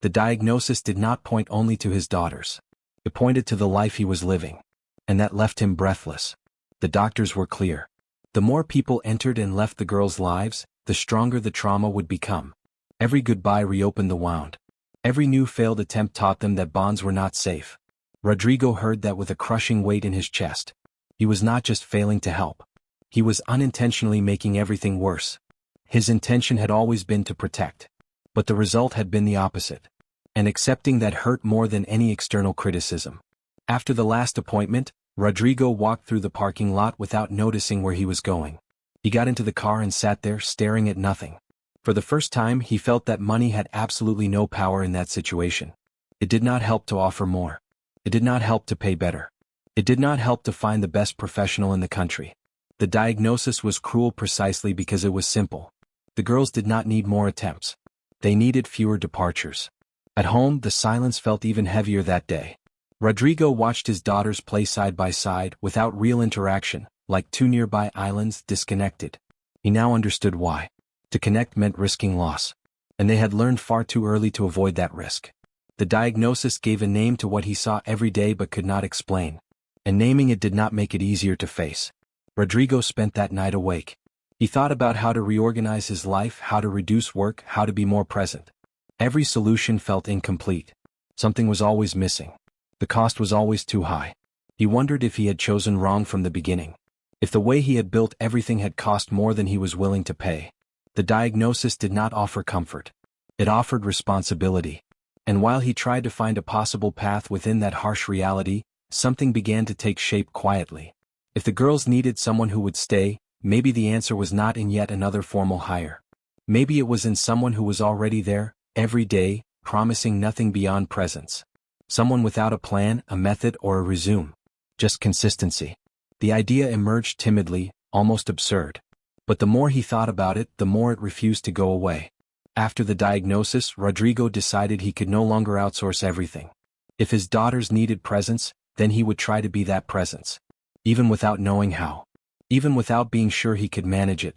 The diagnosis did not point only to his daughters. It pointed to the life he was living. And that left him breathless. The doctors were clear. The more people entered and left the girls' lives, the stronger the trauma would become. Every goodbye reopened the wound. Every new failed attempt taught them that bonds were not safe. Rodrigo heard that with a crushing weight in his chest. He was not just failing to help. He was unintentionally making everything worse. His intention had always been to protect. But the result had been the opposite. And accepting that hurt more than any external criticism. After the last appointment, Rodrigo walked through the parking lot without noticing where he was going. He got into the car and sat there, staring at nothing. For the first time, he felt that money had absolutely no power in that situation. It did not help to offer more. It did not help to pay better. It did not help to find the best professional in the country. The diagnosis was cruel precisely because it was simple. The girls did not need more attempts. They needed fewer departures. At home, the silence felt even heavier that day. Rodrigo watched his daughters play side by side, without real interaction, like 2 nearby islands, disconnected. He now understood why. To connect meant risking loss. And they had learned far too early to avoid that risk. The diagnosis gave a name to what he saw every day but could not explain. And naming it did not make it easier to face. Rodrigo spent that night awake. He thought about how to reorganize his life, how to reduce work, how to be more present. Every solution felt incomplete. Something was always missing. The cost was always too high. He wondered if he had chosen wrong from the beginning. If the way he had built everything had cost more than he was willing to pay. The diagnosis did not offer comfort. It offered responsibility. And while he tried to find a possible path within that harsh reality, something began to take shape quietly. If the girls needed someone who would stay, maybe the answer was not in yet another formal hire. Maybe it was in someone who was already there, every day, promising nothing beyond presence. Someone without a plan, a method, or a resume. Just consistency. The idea emerged timidly, almost absurd. But the more he thought about it, the more it refused to go away. After the diagnosis, Rodrigo decided he could no longer outsource everything. If his daughters needed presence, then he would try to be that presence. Even without knowing how. Even without being sure he could manage it.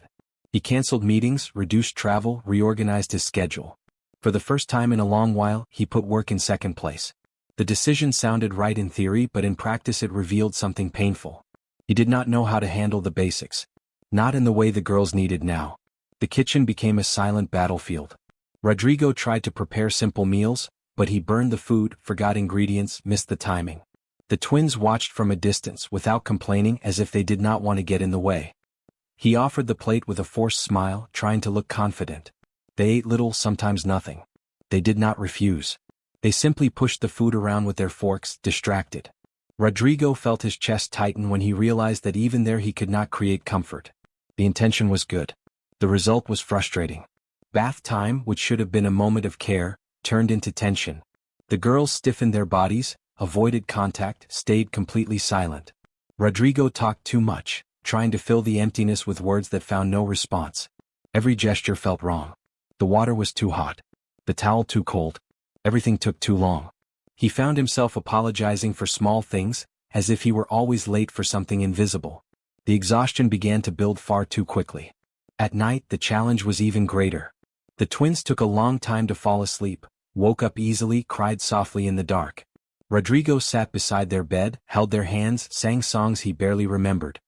He canceled meetings, reduced travel, reorganized his schedule. For the first time in a long while, he put work in second place. The decision sounded right in theory, but in practice it revealed something painful. He did not know how to handle the basics. Not in the way the girls needed now. The kitchen became a silent battlefield. Rodrigo tried to prepare simple meals, but he burned the food, forgot ingredients, missed the timing. The twins watched from a distance without complaining, as if they did not want to get in the way. He offered the plate with a forced smile, trying to look confident. They ate little, sometimes nothing. They did not refuse. They simply pushed the food around with their forks, distracted. Rodrigo felt his chest tighten when he realized that even there he could not create comfort. The intention was good. The result was frustrating. Bath time, which should have been a moment of care, turned into tension. The girls stiffened their bodies, avoided contact, stayed completely silent. Rodrigo talked too much, trying to fill the emptiness with words that found no response. Every gesture felt wrong. The water was too hot. The towel too cold. Everything took too long. He found himself apologizing for small things, as if he were always late for something invisible. The exhaustion began to build far too quickly. At night, the challenge was even greater. The twins took a long time to fall asleep, woke up easily, cried softly in the dark. Rodrigo sat beside their bed, held their hands, sang songs he barely remembered.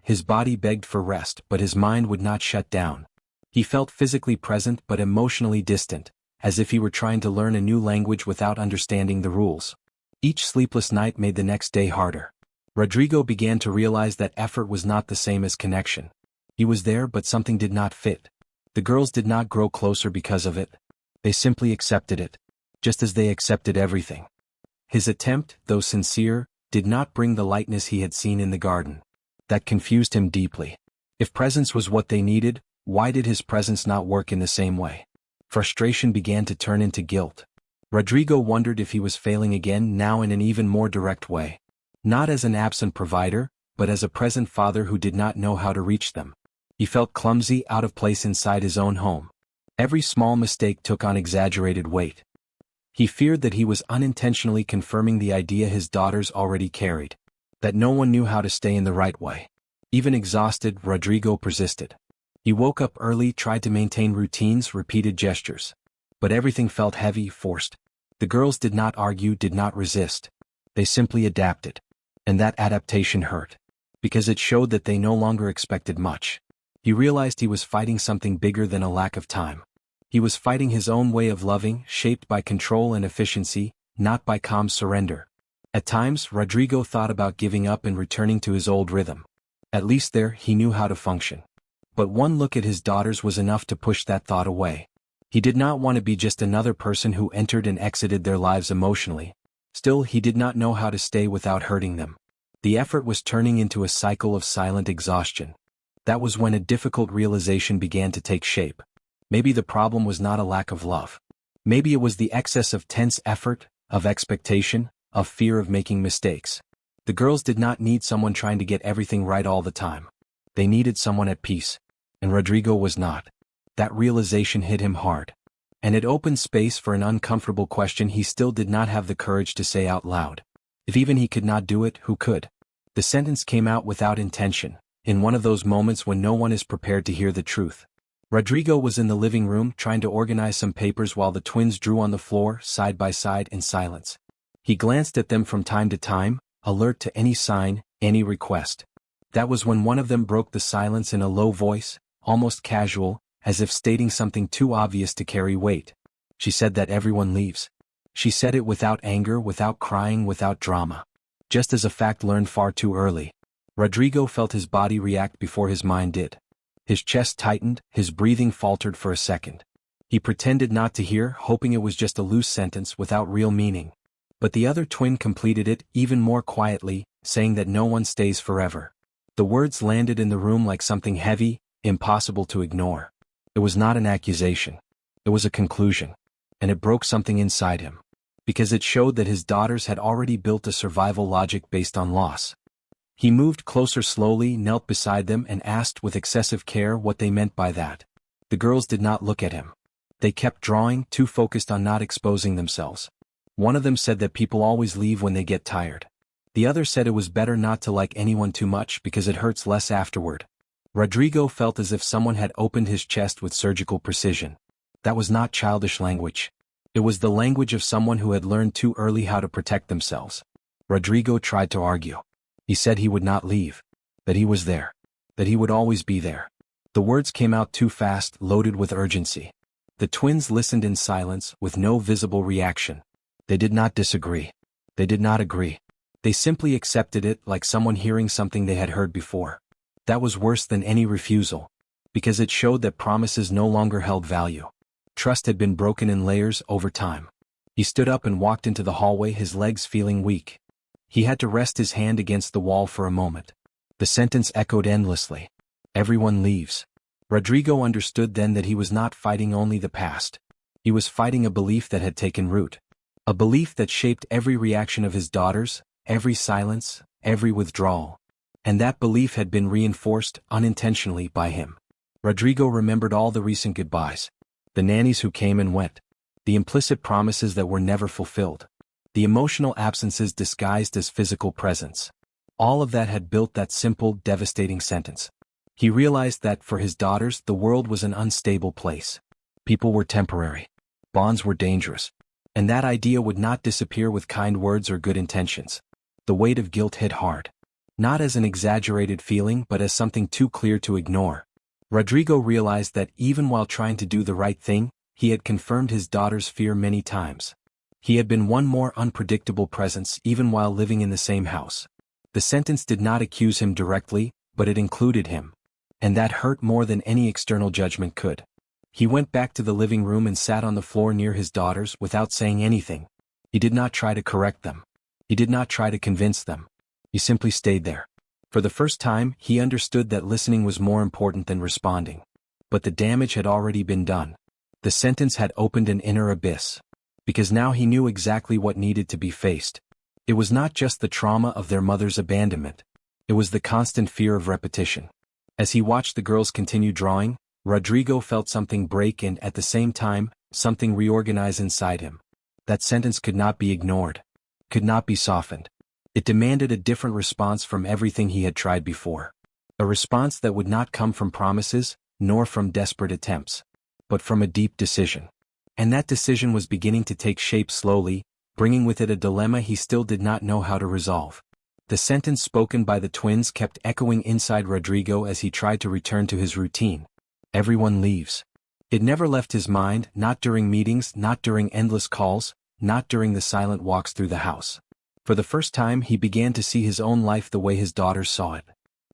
His body begged for rest, but his mind would not shut down. He felt physically present but emotionally distant, as if he were trying to learn a new language without understanding the rules. Each sleepless night made the next day harder. Rodrigo began to realize that effort was not the same as connection. He was there, but something did not fit. The girls did not grow closer because of it. They simply accepted it, just as they accepted everything. His attempt, though sincere, did not bring the lightness he had seen in the garden. That confused him deeply. If presence was what they needed, why did his presence not work in the same way? Frustration began to turn into guilt. Rodrigo wondered if he was failing again, now in an even more direct way. Not as an absent provider, but as a present father who did not know how to reach them. He felt clumsy, out of place inside his own home. Every small mistake took on exaggerated weight. He feared that he was unintentionally confirming the idea his daughters already carried, that no one knew how to stay in the right way. Even exhausted, Rodrigo persisted. He woke up early, tried to maintain routines, repeated gestures. But everything felt heavy, forced. The girls did not argue, did not resist. They simply adapted. And that adaptation hurt. Because it showed that they no longer expected much. He realized he was fighting something bigger than a lack of time. He was fighting his own way of loving, shaped by control and efficiency, not by calm surrender. At times, Rodrigo thought about giving up and returning to his old rhythm. At least there, he knew how to function. But one look at his daughters was enough to push that thought away. He did not want to be just another person who entered and exited their lives emotionally. Still, he did not know how to stay without hurting them. The effort was turning into a cycle of silent exhaustion. That was when a difficult realization began to take shape. Maybe the problem was not a lack of love. Maybe it was the excess of tense effort, of expectation, of fear of making mistakes. The girls did not need someone trying to get everything right all the time. They needed someone at peace. And Rodrigo was not. That realization hit him hard. And it opened space for an uncomfortable question he still did not have the courage to say out loud. If even he could not do it, who could? The sentence came out without intention, in one of those moments when no one is prepared to hear the truth. Rodrigo was in the living room trying to organize some papers while the twins drew on the floor, side by side in silence. He glanced at them from time to time, alert to any sign, any request. That was when one of them broke the silence in a low voice, almost casual, as if stating something too obvious to carry weight. She said that everyone leaves. She said it without anger, without crying, without drama. Just as a fact learned far too early. Rodrigo felt his body react before his mind did. His chest tightened, his breathing faltered for a second. He pretended not to hear, hoping it was just a loose sentence without real meaning. But the other twin completed it, even more quietly, saying that no one stays forever. The words landed in the room like something heavy, impossible to ignore. It was not an accusation. It was a conclusion. And it broke something inside him. Because it showed that his daughters had already built a survival logic based on loss. He moved closer slowly, knelt beside them and asked with excessive care what they meant by that. The girls did not look at him. They kept drawing, too focused on not exposing themselves. One of them said that people always leave when they get tired. The other said it was better not to like anyone too much because it hurts less afterward. Rodrigo felt as if someone had opened his chest with surgical precision. That was not childish language. It was the language of someone who had learned too early how to protect themselves. Rodrigo tried to argue. He said he would not leave. That he was there. That he would always be there. The words came out too fast, loaded with urgency. The twins listened in silence, with no visible reaction. They did not disagree. They did not agree. They simply accepted it like someone hearing something they had heard before. That was worse than any refusal. Because it showed that promises no longer held value. Trust had been broken in layers over time. He stood up and walked into the hallway, his legs feeling weak. He had to rest his hand against the wall for a moment. The sentence echoed endlessly. Everyone leaves. Rodrigo understood then that he was not fighting only the past. He was fighting a belief that had taken root. A belief that shaped every reaction of his daughters, every silence, every withdrawal. And that belief had been reinforced unintentionally by him. Rodrigo remembered all the recent goodbyes. The nannies who came and went. The implicit promises that were never fulfilled. The emotional absences disguised as physical presence. All of that had built that simple, devastating sentence. He realized that, for his daughters, the world was an unstable place. People were temporary. Bonds were dangerous. And that idea would not disappear with kind words or good intentions. The weight of guilt hit hard. Not as an exaggerated feeling, but as something too clear to ignore. Rodrigo realized that even while trying to do the right thing, he had confirmed his daughter's fear many times. He had been one more unpredictable presence even while living in the same house. The sentence did not accuse him directly, but it included him. And that hurt more than any external judgment could. He went back to the living room and sat on the floor near his daughters without saying anything. He did not try to correct them. He did not try to convince them. He simply stayed there. For the first time, he understood that listening was more important than responding. But the damage had already been done. The sentence had opened an inner abyss. Because now he knew exactly what needed to be faced. It was not just the trauma of their mother's abandonment. It was the constant fear of repetition. As he watched the girls continue drawing, Rodrigo felt something break and, at the same time, something reorganize inside him. That sentence could not be ignored. Could not be softened. It demanded a different response from everything he had tried before. A response that would not come from promises, nor from desperate attempts, but from a deep decision. And that decision was beginning to take shape slowly, bringing with it a dilemma he still did not know how to resolve. The sentence spoken by the twins kept echoing inside Rodrigo as he tried to return to his routine. Everyone leaves. It never left his mind, not during meetings, not during endless calls, not during the silent walks through the house. For the first time he began to see his own life the way his daughters saw it.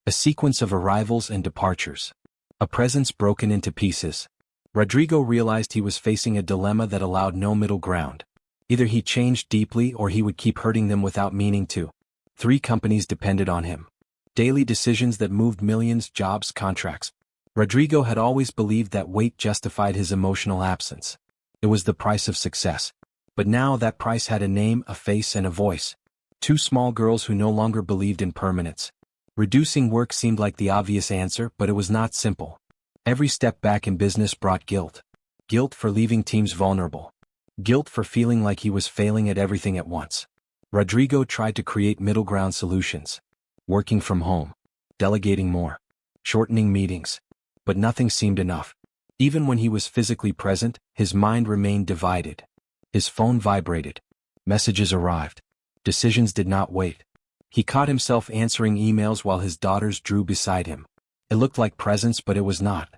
A sequence of arrivals and departures. A presence broken into pieces. Rodrigo realized he was facing a dilemma that allowed no middle ground. Either he changed deeply or he would keep hurting them without meaning to. 3 companies depended on him. Daily decisions that moved millions, jobs, contracts. Rodrigo had always believed that weight justified his emotional absence. It was the price of success. But now that price had a name, a face, and a voice. 2 small girls who no longer believed in permanence. Reducing work seemed like the obvious answer, but it was not simple. Every step back in business brought guilt. Guilt for leaving teams vulnerable. Guilt for feeling like he was failing at everything at once. Rodrigo tried to create middle ground solutions. Working from home. Delegating more. Shortening meetings. But nothing seemed enough. Even when he was physically present, his mind remained divided. His phone vibrated. Messages arrived. Decisions did not wait. He caught himself answering emails while his daughters drew beside him. It looked like presence, but it was not.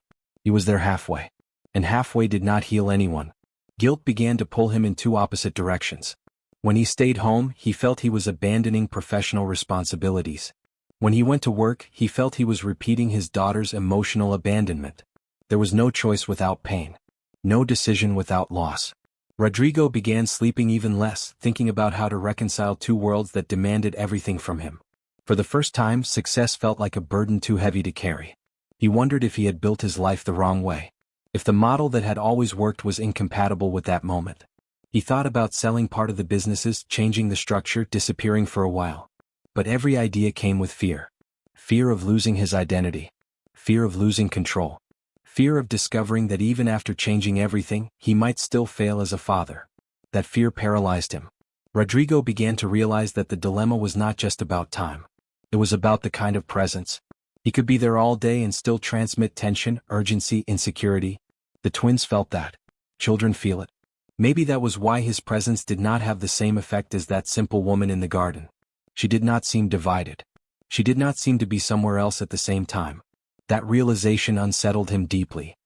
He was there halfway. And halfway did not heal anyone. Guilt began to pull him in 2 opposite directions. When he stayed home, he felt he was abandoning professional responsibilities. When he went to work, he felt he was repeating his daughter's emotional abandonment. There was no choice without pain. No decision without loss. Rodrigo began sleeping even less, thinking about how to reconcile 2 worlds that demanded everything from him. For the first time, success felt like a burden too heavy to carry. He wondered if he had built his life the wrong way. If the model that had always worked was incompatible with that moment. He thought about selling part of the businesses, changing the structure, disappearing for a while. But every idea came with fear. Fear of losing his identity. Fear of losing control. Fear of discovering that even after changing everything, he might still fail as a father. That fear paralyzed him. Rodrigo began to realize that the dilemma was not just about time. It was about the kind of presence. He could be there all day and still transmit tension, urgency, insecurity. The twins felt that. Children feel it. Maybe that was why his presence did not have the same effect as that simple woman in the garden. She did not seem divided. She did not seem to be somewhere else at the same time. That realization unsettled him deeply.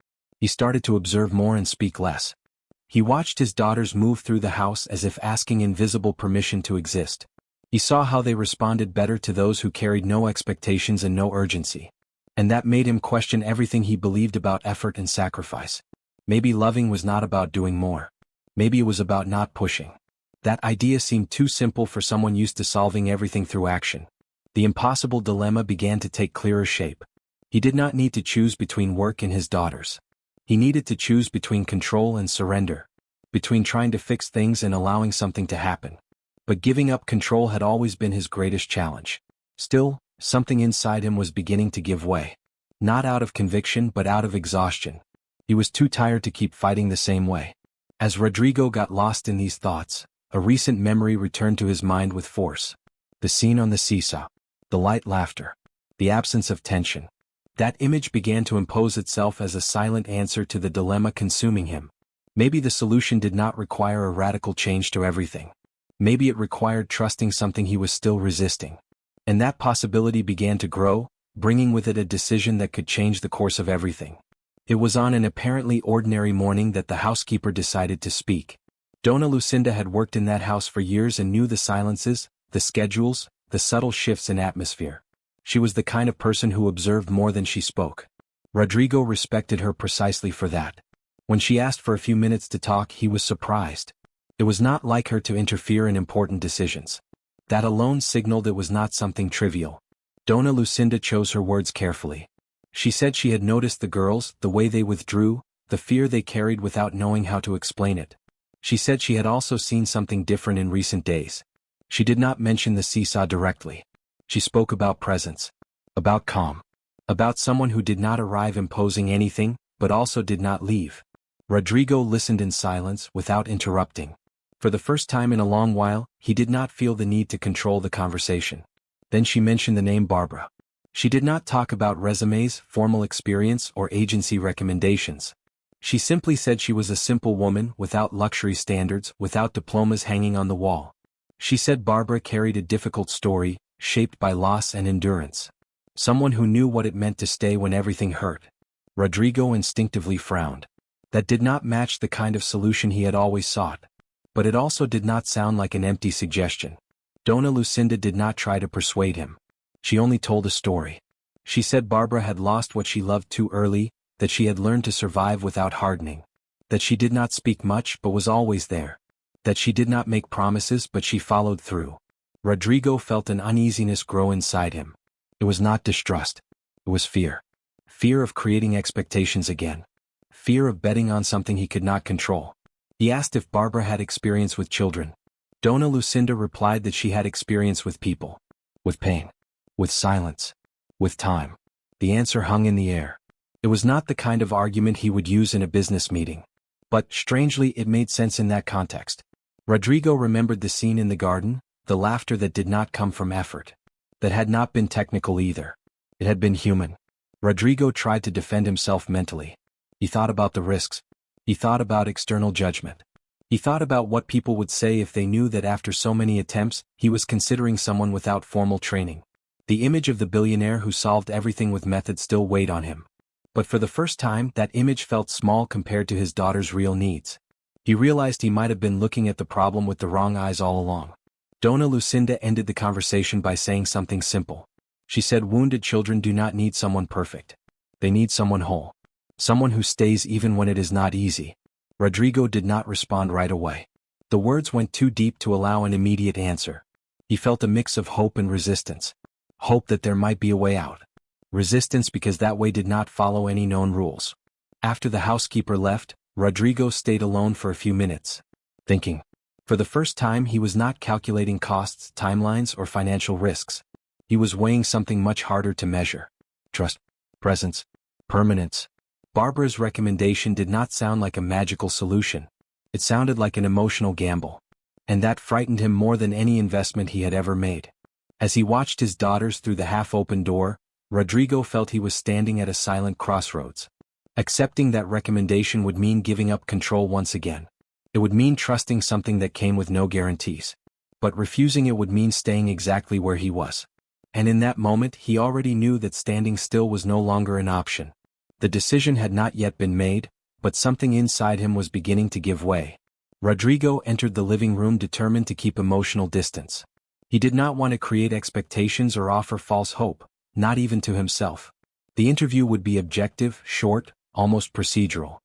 He started to observe more and speak less. He watched his daughters move through the house as if asking invisible permission to exist. He saw how they responded better to those who carried no expectations and no urgency. And that made him question everything he believed about effort and sacrifice. Maybe loving was not about doing more. Maybe it was about not pushing. That idea seemed too simple for someone used to solving everything through action. The impossible dilemma began to take clearer shape. He did not need to choose between work and his daughters. He needed to choose between control and surrender, between trying to fix things and allowing something to happen. But giving up control had always been his greatest challenge. Still, something inside him was beginning to give way. Not out of conviction but out of exhaustion. He was too tired to keep fighting the same way. As Rodrigo got lost in these thoughts, a recent memory returned to his mind with force. The scene on the seesaw. The light laughter. The absence of tension. That image began to impose itself as a silent answer to the dilemma consuming him. Maybe the solution did not require a radical change to everything. Maybe it required trusting something he was still resisting. And that possibility began to grow, bringing with it a decision that could change the course of everything. It was on an apparently ordinary morning that the housekeeper decided to speak. Dona Lucinda had worked in that house for years and knew the silences, the schedules, the subtle shifts in atmosphere. She was the kind of person who observed more than she spoke. Rodrigo respected her precisely for that. When she asked for a few minutes to talk, he was surprised. It was not like her to interfere in important decisions. That alone signaled it was not something trivial. Dona Lucinda chose her words carefully. She said she had noticed the girls, the way they withdrew, the fear they carried without knowing how to explain it. She said she had also seen something different in recent days. She did not mention the seesaw directly. She spoke about presence, about calm, about someone who did not arrive imposing anything, but also did not leave. Rodrigo listened in silence without interrupting. For the first time in a long while, he did not feel the need to control the conversation. Then she mentioned the name Barbara. She did not talk about resumes, formal experience, or agency recommendations. She simply said she was a simple woman, without luxury standards, without diplomas hanging on the wall. She said Barbara carried a difficult story, shaped by loss and endurance. Someone who knew what it meant to stay when everything hurt. Rodrigo instinctively frowned. That did not match the kind of solution he had always sought. But it also did not sound like an empty suggestion. Dona Lucinda did not try to persuade him. She only told a story. She said Barbara had lost what she loved too early, that she had learned to survive without hardening. That she did not speak much but was always there. That she did not make promises but she followed through. Rodrigo felt an uneasiness grow inside him. It was not distrust. It was fear. Fear of creating expectations again. Fear of betting on something he could not control. He asked if Barbara had experience with children. Dona Lucinda replied that she had experience with people. With pain. With silence. With time. The answer hung in the air. It was not the kind of argument he would use in a business meeting. But, strangely, it made sense in that context. Rodrigo remembered the scene in the garden, the laughter that did not come from effort. That had not been technical either. It had been human. Rodrigo tried to defend himself mentally. He thought about the risks. He thought about external judgment. He thought about what people would say if they knew that after so many attempts, he was considering someone without formal training. The image of the billionaire who solved everything with method still weighed on him. But for the first time, that image felt small compared to his daughter's real needs. He realized he might have been looking at the problem with the wrong eyes all along. Dona Lucinda ended the conversation by saying something simple. She said wounded children do not need someone perfect. They need someone whole. Someone who stays even when it is not easy. Rodrigo did not respond right away. The words went too deep to allow an immediate answer. He felt a mix of hope and resistance. Hope that there might be a way out. Resistance because that way did not follow any known rules. After the housekeeper left, Rodrigo stayed alone for a few minutes. Thinking. For the first time he was not calculating costs, timelines, or financial risks. He was weighing something much harder to measure. Trust. Presence. Permanence. Barbara's recommendation did not sound like a magical solution. It sounded like an emotional gamble. And that frightened him more than any investment he had ever made. As he watched his daughters through the half-open door, Rodrigo felt he was standing at a silent crossroads. Accepting that recommendation would mean giving up control once again. It would mean trusting something that came with no guarantees. But refusing it would mean staying exactly where he was. And in that moment he already knew that standing still was no longer an option. The decision had not yet been made, but something inside him was beginning to give way. Rodrigo entered the living room determined to keep emotional distance. He did not want to create expectations or offer false hope, not even to himself. The interview would be objective, short, almost procedural.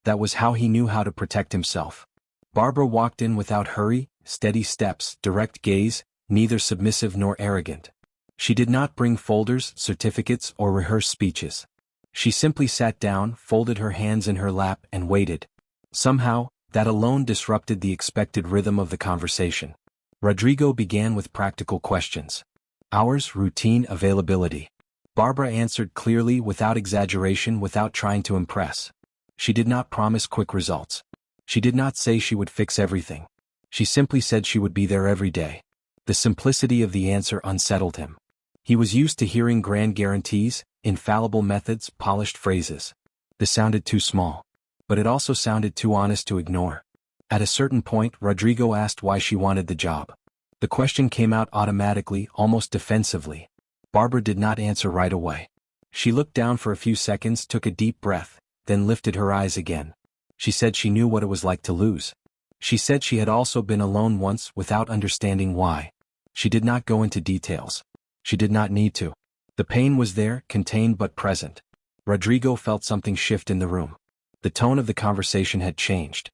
That was how he knew how to protect himself. Barbara walked in without hurry, steady steps, direct gaze, neither submissive nor arrogant. She did not bring folders, certificates, or rehearsed speeches. She simply sat down, folded her hands in her lap, and waited. Somehow, that alone disrupted the expected rhythm of the conversation. Rodrigo began with practical questions. Hours, routine, availability. Barbara answered clearly, without exaggeration, without trying to impress. She did not promise quick results. She did not say she would fix everything. She simply said she would be there every day. The simplicity of the answer unsettled him. He was used to hearing grand guarantees, infallible methods, polished phrases. This sounded too small. But it also sounded too honest to ignore. At a certain point, Rodrigo asked why she wanted the job. The question came out automatically, almost defensively. Barbara did not answer right away. She looked down for a few seconds, took a deep breath, then lifted her eyes again. She said she knew what it was like to lose. She said she had also been alone once without understanding why. She did not go into details. She did not need to. The pain was there, contained but present. Rodrigo felt something shift in the room. The tone of the conversation had changed.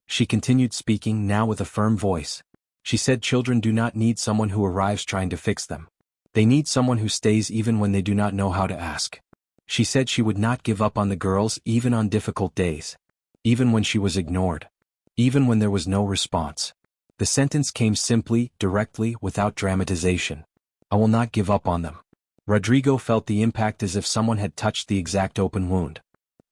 She continued speaking, now with a firm voice. She said children do not need someone who arrives trying to fix them. They need someone who stays even when they do not know how to ask. She said she would not give up on the girls even on difficult days. Even when she was ignored. Even when there was no response. The sentence came simply, directly, without dramatization. I will not give up on them. Rodrigo felt the impact as if someone had touched the exact open wound.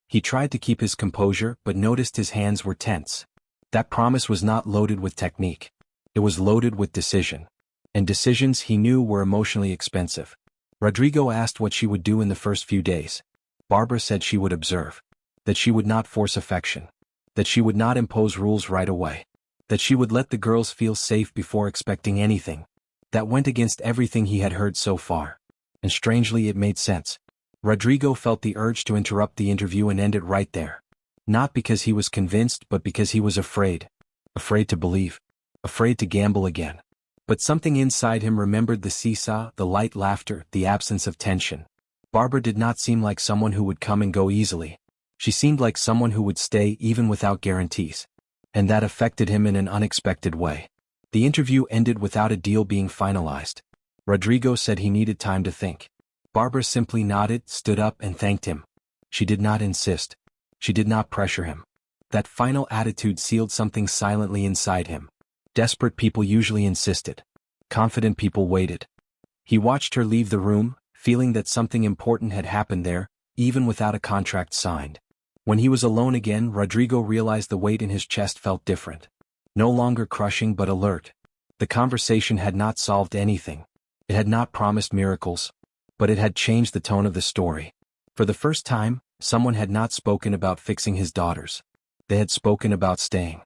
He tried to keep his composure but noticed his hands were tense. That promise was not loaded with technique. It was loaded with decision. And decisions he knew were emotionally expensive. Rodrigo asked what she would do in the first few days. Barbara said she would observe. That she would not force affection. That she would not impose rules right away. That she would let the girls feel safe before expecting anything. That went against everything he had heard so far. And strangely it made sense. Rodrigo felt the urge to interrupt the interview and end it right there. Not because he was convinced but because he was afraid. Afraid to believe. Afraid to gamble again. But something inside him remembered the seesaw, the light laughter, the absence of tension. Barbara did not seem like someone who would come and go easily. She seemed like someone who would stay even without guarantees. And that affected him in an unexpected way. The interview ended without a deal being finalized. Rodrigo said he needed time to think. Barbara simply nodded, stood up, and thanked him. She did not insist. She did not pressure him. That final attitude sealed something silently inside him. Desperate people usually insisted. Confident people waited. He watched her leave the room, feeling that something important had happened there, even without a contract signed. When he was alone again, Rodrigo realized the weight in his chest felt different. No longer crushing but alert. The conversation had not solved anything. It had not promised miracles. But it had changed the tone of the story. For the first time, someone had not spoken about fixing his daughters. They had spoken about staying.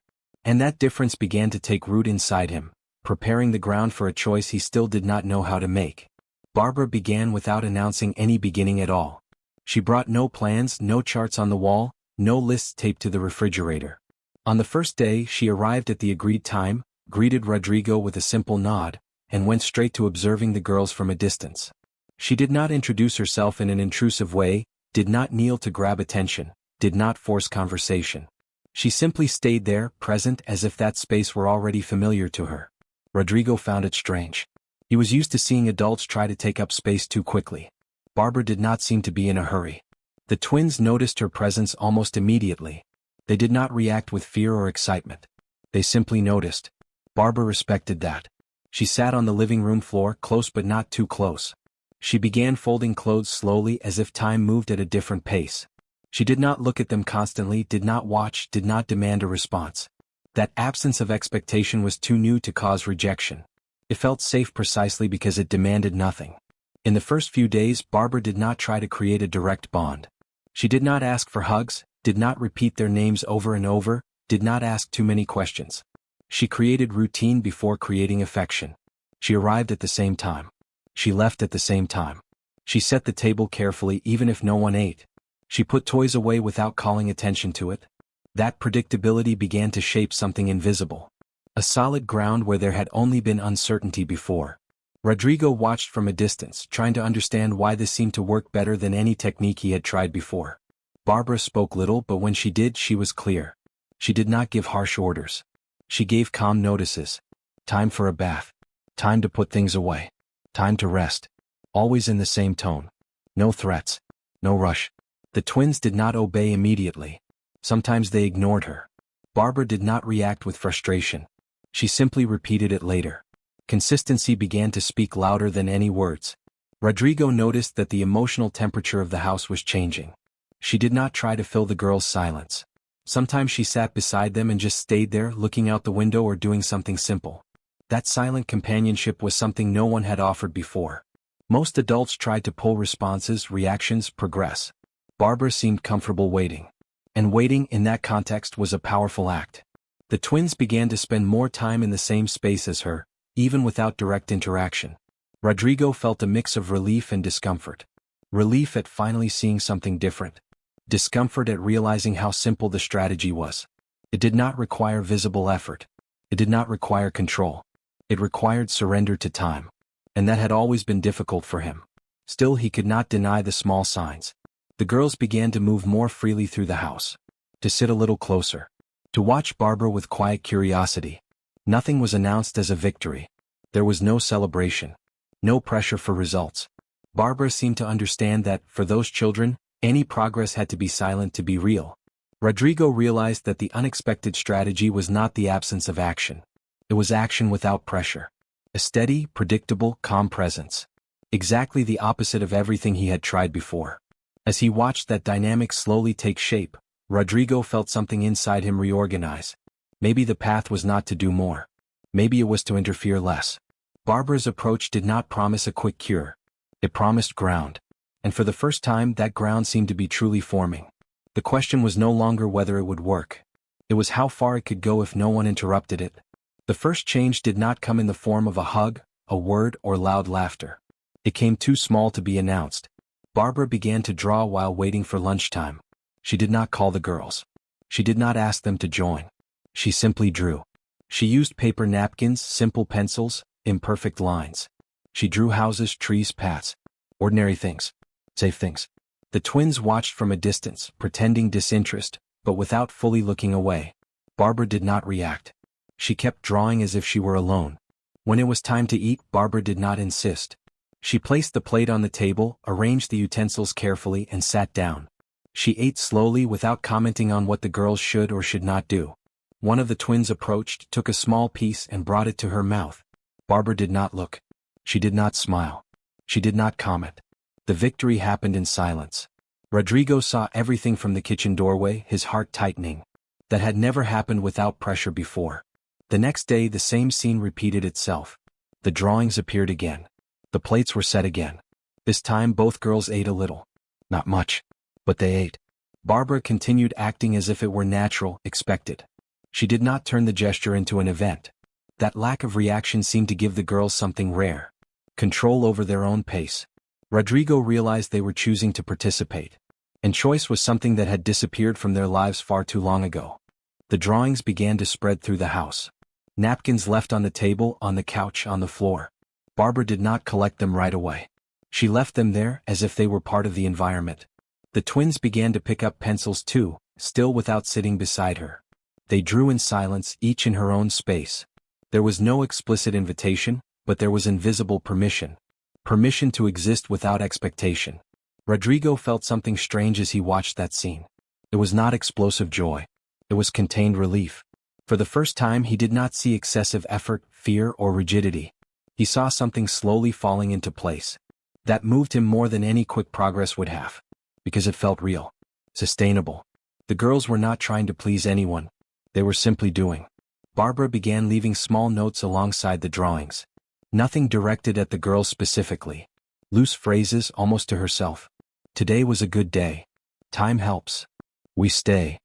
And that difference began to take root inside him, preparing the ground for a choice he still did not know how to make. Barbara began without announcing any beginning at all. She brought no plans, no charts on the wall, no lists taped to the refrigerator. On the first day, she arrived at the agreed time, greeted Rodrigo with a simple nod, and went straight to observing the girls from a distance. She did not introduce herself in an intrusive way, did not kneel to grab attention, did not force conversation. She simply stayed there, present as if that space were already familiar to her. Rodrigo found it strange. He was used to seeing adults try to take up space too quickly. Barbara did not seem to be in a hurry. The twins noticed her presence almost immediately. They did not react with fear or excitement. They simply noticed. Barbara respected that. She sat on the living room floor, close but not too close. She began folding clothes slowly as if time moved at a different pace. She did not look at them constantly, did not watch, did not demand a response. That absence of expectation was too new to cause rejection. It felt safe precisely because it demanded nothing. In the first few days, Barbara did not try to create a direct bond. She did not ask for hugs, did not repeat their names over and over, did not ask too many questions. She created routine before creating affection. She arrived at the same time. She left at the same time. She set the table carefully even if no one ate. She put toys away without calling attention to it. That predictability began to shape something invisible. A solid ground where there had only been uncertainty before. Rodrigo watched from a distance, trying to understand why this seemed to work better than any technique he had tried before. Barbara spoke little, but when she did, she was clear. She did not give harsh orders. She gave calm notices. Time for a bath. Time to put things away. Time to rest. Always in the same tone. No threats. No rush. The twins did not obey immediately. Sometimes they ignored her. Barbara did not react with frustration. She simply repeated it later. Consistency began to speak louder than any words. Rodrigo noticed that the emotional temperature of the house was changing. She did not try to fill the girls' silence. Sometimes she sat beside them and just stayed there, looking out the window or doing something simple. That silent companionship was something no one had offered before. Most adults tried to pull responses, reactions, progress. Barbara seemed comfortable waiting. And waiting in that context was a powerful act. The twins began to spend more time in the same space as her, even without direct interaction. Rodrigo felt a mix of relief and discomfort. Relief at finally seeing something different. Discomfort at realizing how simple the strategy was. It did not require visible effort. It did not require control. It required surrender to time. And that had always been difficult for him. Still, he could not deny the small signs. The girls began to move more freely through the house. To sit a little closer. To watch Barbara with quiet curiosity. Nothing was announced as a victory. There was no celebration. No pressure for results. Barbara seemed to understand that, for those children, any progress had to be silent to be real. Rodrigo realized that the unexpected strategy was not the absence of action. It was action without pressure. A steady, predictable, calm presence. Exactly the opposite of everything he had tried before. As he watched that dynamic slowly take shape, Rodrigo felt something inside him reorganize. Maybe the path was not to do more. Maybe it was to interfere less. Barbara's approach did not promise a quick cure. It promised ground. And for the first time, that ground seemed to be truly forming. The question was no longer whether it would work. It was how far it could go if no one interrupted it. The first change did not come in the form of a hug, a word, or loud laughter. It came too small to be announced. Barbara began to draw while waiting for lunchtime. She did not call the girls. She did not ask them to join. She simply drew. She used paper napkins, simple pencils, imperfect lines. She drew houses, trees, paths. Ordinary things. Safe things. The twins watched from a distance, pretending disinterest, but without fully looking away. Barbara did not react. She kept drawing as if she were alone. When it was time to eat, Barbara did not insist. She placed the plate on the table, arranged the utensils carefully, and sat down. She ate slowly without commenting on what the girls should or should not do. One of the twins approached, took a small piece, and brought it to her mouth. Barbara did not look. She did not smile. She did not comment. The victory happened in silence. Rodrigo saw everything from the kitchen doorway, his heart tightening. That had never happened without pressure before. The next day, the same scene repeated itself. The drawings appeared again. The plates were set again. This time both girls ate a little. Not much. But they ate. Barbara continued acting as if it were natural, expected. She did not turn the gesture into an event. That lack of reaction seemed to give the girls something rare. Control over their own pace. Rodrigo realized they were choosing to participate. And choice was something that had disappeared from their lives far too long ago. The drawings began to spread through the house. Napkins left on the table, on the couch, on the floor. Barbara did not collect them right away. She left them there as if they were part of the environment. The twins began to pick up pencils too, still without sitting beside her. They drew in silence, each in her own space. There was no explicit invitation, but there was invisible permission. Permission to exist without expectation. Rodrigo felt something strange as he watched that scene. It was not explosive joy. It was contained relief. For the first time, he did not see excessive effort, fear, or rigidity. He saw something slowly falling into place. That moved him more than any quick progress would have. Because it felt real. Sustainable. The girls were not trying to please anyone. They were simply doing. Barbara began leaving small notes alongside the drawings. Nothing directed at the girls specifically. Loose phrases, almost to herself. Today was a good day. Time helps. We stay.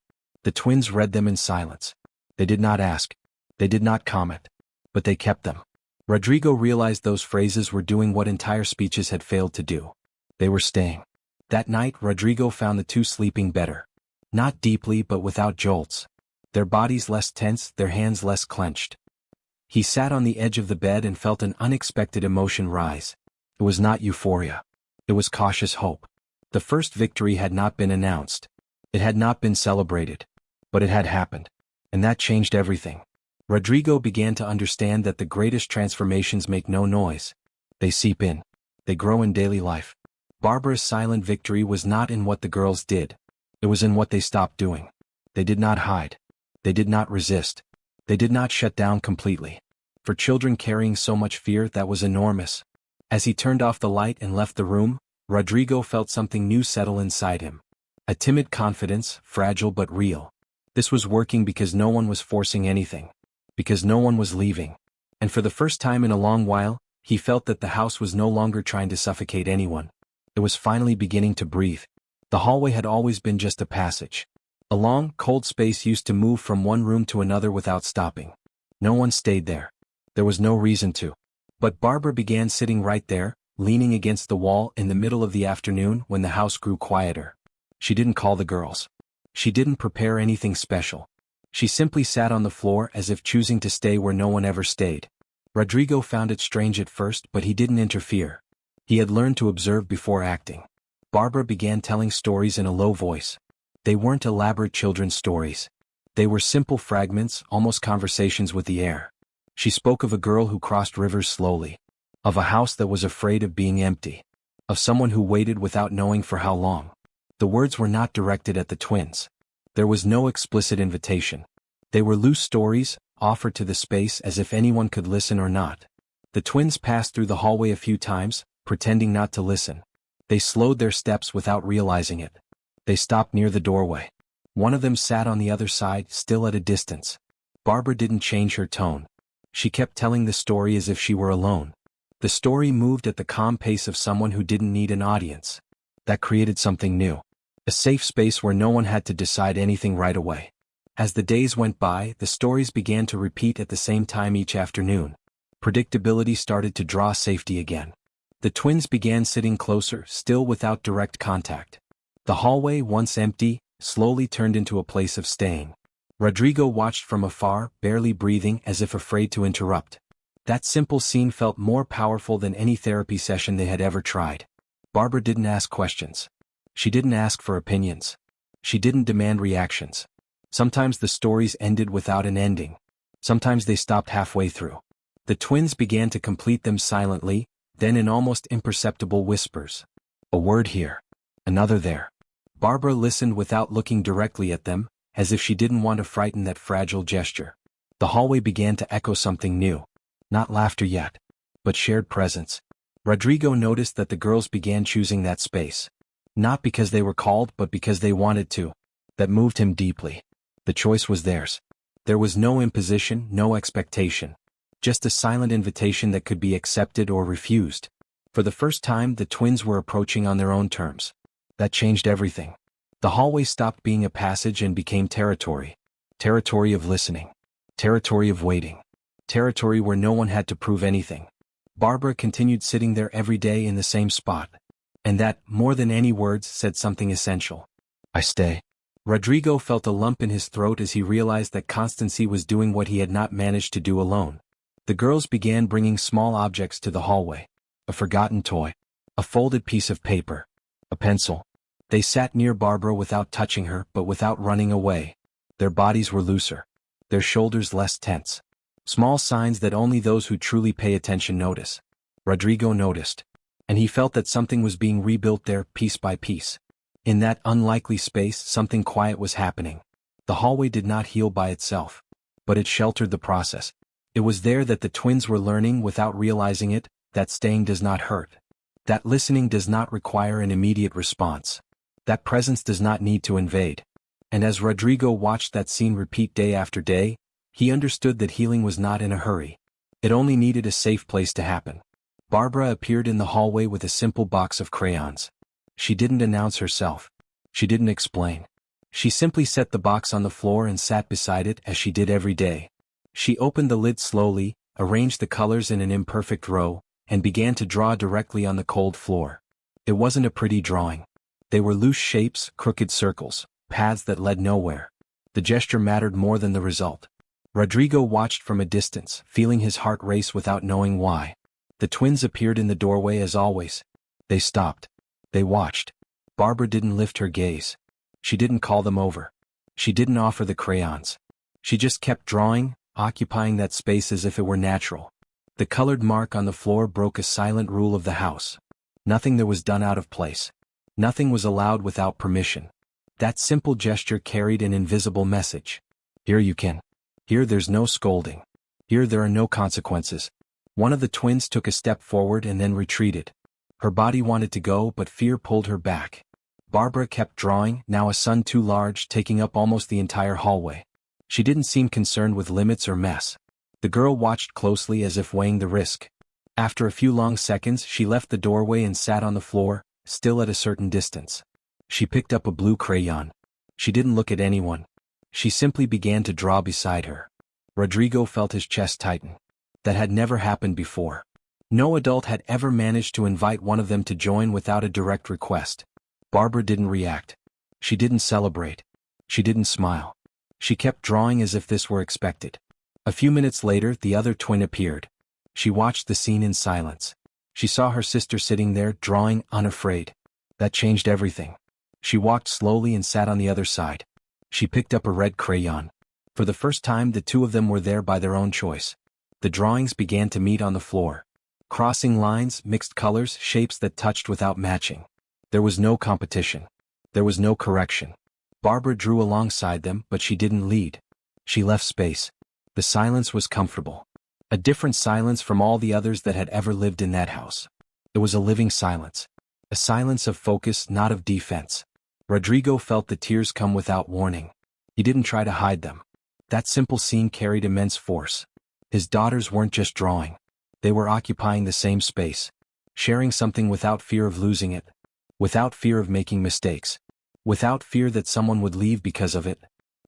The twins read them in silence. They did not ask. They did not comment. But they kept them. Rodrigo realized those phrases were doing what entire speeches had failed to do. They were staying. That night, Rodrigo found the two sleeping better. Not deeply, but without jolts. Their bodies less tense, their hands less clenched. He sat on the edge of the bed and felt an unexpected emotion rise. It was not euphoria. It was cautious hope. The first victory had not been announced. It had not been celebrated. But it had happened. And that changed everything. Rodrigo began to understand that the greatest transformations make no noise. They seep in. They grow in daily life. Barbara's silent victory was not in what the girls did. It was in what they stopped doing. They did not hide. They did not resist. They did not shut down completely. For children carrying so much fear, that was enormous. As he turned off the light and left the room, Rodrigo felt something new settle inside him. A timid confidence, fragile but real. This was working because no one was forcing anything. Because no one was leaving. And for the first time in a long while, he felt that the house was no longer trying to suffocate anyone. It was finally beginning to breathe. The hallway had always been just a passage. A long, cold space used to move from one room to another without stopping. No one stayed there. There was no reason to. But Barbara began sitting right there, leaning against the wall in the middle of the afternoon when the house grew quieter. She didn't call the girls. She didn't prepare anything special. She simply sat on the floor as if choosing to stay where no one ever stayed. Rodrigo found it strange at first, but he didn't interfere. He had learned to observe before acting. Barbara began telling stories in a low voice. They weren't elaborate children's stories. They were simple fragments, almost conversations with the air. She spoke of a girl who crossed rivers slowly. Of a house that was afraid of being empty. Of someone who waited without knowing for how long. The words were not directed at the twins. There was no explicit invitation. They were loose stories, offered to the space as if anyone could listen or not. The twins passed through the hallway a few times, pretending not to listen. They slowed their steps without realizing it. They stopped near the doorway. One of them sat on the other side, still at a distance. Barbara didn't change her tone. She kept telling the story as if she were alone. The story moved at the calm pace of someone who didn't need an audience. That created something new. A safe space where no one had to decide anything right away. As the days went by, the stories began to repeat at the same time each afternoon. Predictability started to draw safety again. The twins began sitting closer, still without direct contact. The hallway, once empty, slowly turned into a place of staying. Rodrigo watched from afar, barely breathing, as if afraid to interrupt. That simple scene felt more powerful than any therapy session they had ever tried. Barbara didn't ask questions. She didn't ask for opinions. She didn't demand reactions. Sometimes the stories ended without an ending. Sometimes they stopped halfway through. The twins began to complete them silently, then in almost imperceptible whispers. A word here. Another there. Barbara listened without looking directly at them, as if she didn't want to frighten that fragile gesture. The hallway began to echo something new. Not laughter yet, but shared presence. Rodrigo noticed that the girls began choosing that space. Not because they were called, but because they wanted to. That moved him deeply. The choice was theirs. There was no imposition, no expectation. Just a silent invitation that could be accepted or refused. For the first time, the twins were approaching on their own terms. That changed everything. The hallway stopped being a passage and became territory. Territory of listening. Territory of waiting. Territory where no one had to prove anything. Barbara continued sitting there every day in the same spot. And that, more than any words, said something essential. I stay. Rodrigo felt a lump in his throat as he realized that constancy was doing what he had not managed to do alone. The girls began bringing small objects to the hallway. A forgotten toy. A folded piece of paper. A pencil. They sat near Barbara without touching her, but without running away. Their bodies were looser. Their shoulders less tense. Small signs that only those who truly pay attention notice. Rodrigo noticed. And he felt that something was being rebuilt there, piece by piece. In that unlikely space, something quiet was happening. The hallway did not heal by itself. But it sheltered the process. It was there that the twins were learning without realizing it, that staying does not hurt. That listening does not require an immediate response. That presence does not need to invade. And as Rodrigo watched that scene repeat day after day, he understood that healing was not in a hurry. It only needed a safe place to happen. Barbara appeared in the hallway with a simple box of crayons. She didn't announce herself. She didn't explain. She simply set the box on the floor and sat beside it as she did every day. She opened the lid slowly, arranged the colors in an imperfect row, and began to draw directly on the cold floor. It wasn't a pretty drawing. They were loose shapes, crooked circles, paths that led nowhere. The gesture mattered more than the result. Rodrigo watched from a distance, feeling his heart race without knowing why. The twins appeared in the doorway as always. They stopped. They watched. Barbara didn't lift her gaze. She didn't call them over. She didn't offer the crayons. She just kept drawing, occupying that space as if it were natural. The colored mark on the floor broke a silent rule of the house. Nothing that was done out of place. Nothing was allowed without permission. That simple gesture carried an invisible message. Here you can. Here there's no scolding. Here there are no consequences. One of the twins took a step forward and then retreated. Her body wanted to go, but fear pulled her back. Barbara kept drawing, now a sun too large, taking up almost the entire hallway. She didn't seem concerned with limits or mess. The girl watched closely as if weighing the risk. After a few long seconds, she left the doorway and sat on the floor, still at a certain distance. She picked up a blue crayon. She didn't look at anyone. She simply began to draw beside her. Rodrigo felt his chest tighten. That had never happened before. No adult had ever managed to invite one of them to join without a direct request. Barbara didn't react. She didn't celebrate. She didn't smile. She kept drawing as if this were expected. A few minutes later, the other twin appeared. She watched the scene in silence. She saw her sister sitting there, drawing, unafraid. That changed everything. She walked slowly and sat on the other side. She picked up a red crayon. For the first time, the two of them were there by their own choice. The drawings began to meet on the floor. Crossing lines, mixed colors, shapes that touched without matching. There was no competition. There was no correction. Barbara drew alongside them, but she didn't lead. She left space. The silence was comfortable. A different silence from all the others that had ever lived in that house. It was a living silence. A silence of focus, not of defense. Rodrigo felt the tears come without warning. He didn't try to hide them. That simple scene carried immense force. His daughters weren't just drawing. They were occupying the same space. Sharing something without fear of losing it. Without fear of making mistakes. Without fear that someone would leave because of it.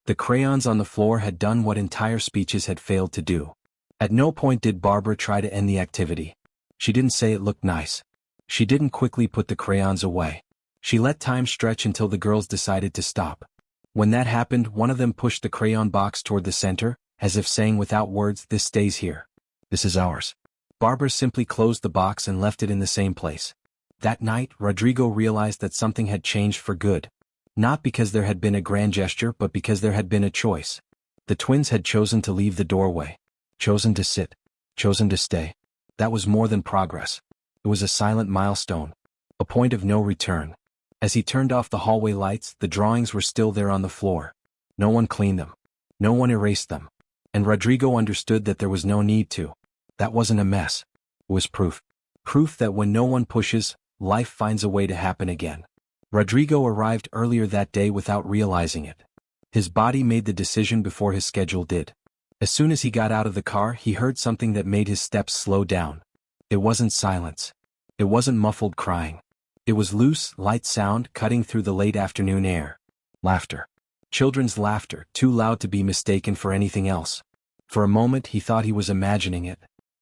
The crayons on the floor had done what entire speeches had failed to do. At no point did Barbara try to end the activity. She didn't say it looked nice. She didn't quickly put the crayons away. She let time stretch until the girls decided to stop. When that happened, one of them pushed the crayon box toward the center, as if saying without words, "This stays here. This is ours." Barbara simply closed the box and left it in the same place. That night, Rodrigo realized that something had changed for good. Not because there had been a grand gesture, but because there had been a choice. The twins had chosen to leave the doorway. Chosen to sit. Chosen to stay. That was more than progress. It was a silent milestone. A point of no return. As he turned off the hallway lights, the drawings were still there on the floor. No one cleaned them. No one erased them. And Rodrigo understood that there was no need to. That wasn't a mess. It was proof. Proof that when no one pushes, life finds a way to happen again. Rodrigo arrived earlier that day without realizing it. His body made the decision before his schedule did. As soon as he got out of the car, he heard something that made his steps slow down. It wasn't silence. It wasn't muffled crying. It was loose, light sound cutting through the late afternoon air. Laughter. Children's laughter, too loud to be mistaken for anything else. For a moment he thought he was imagining it.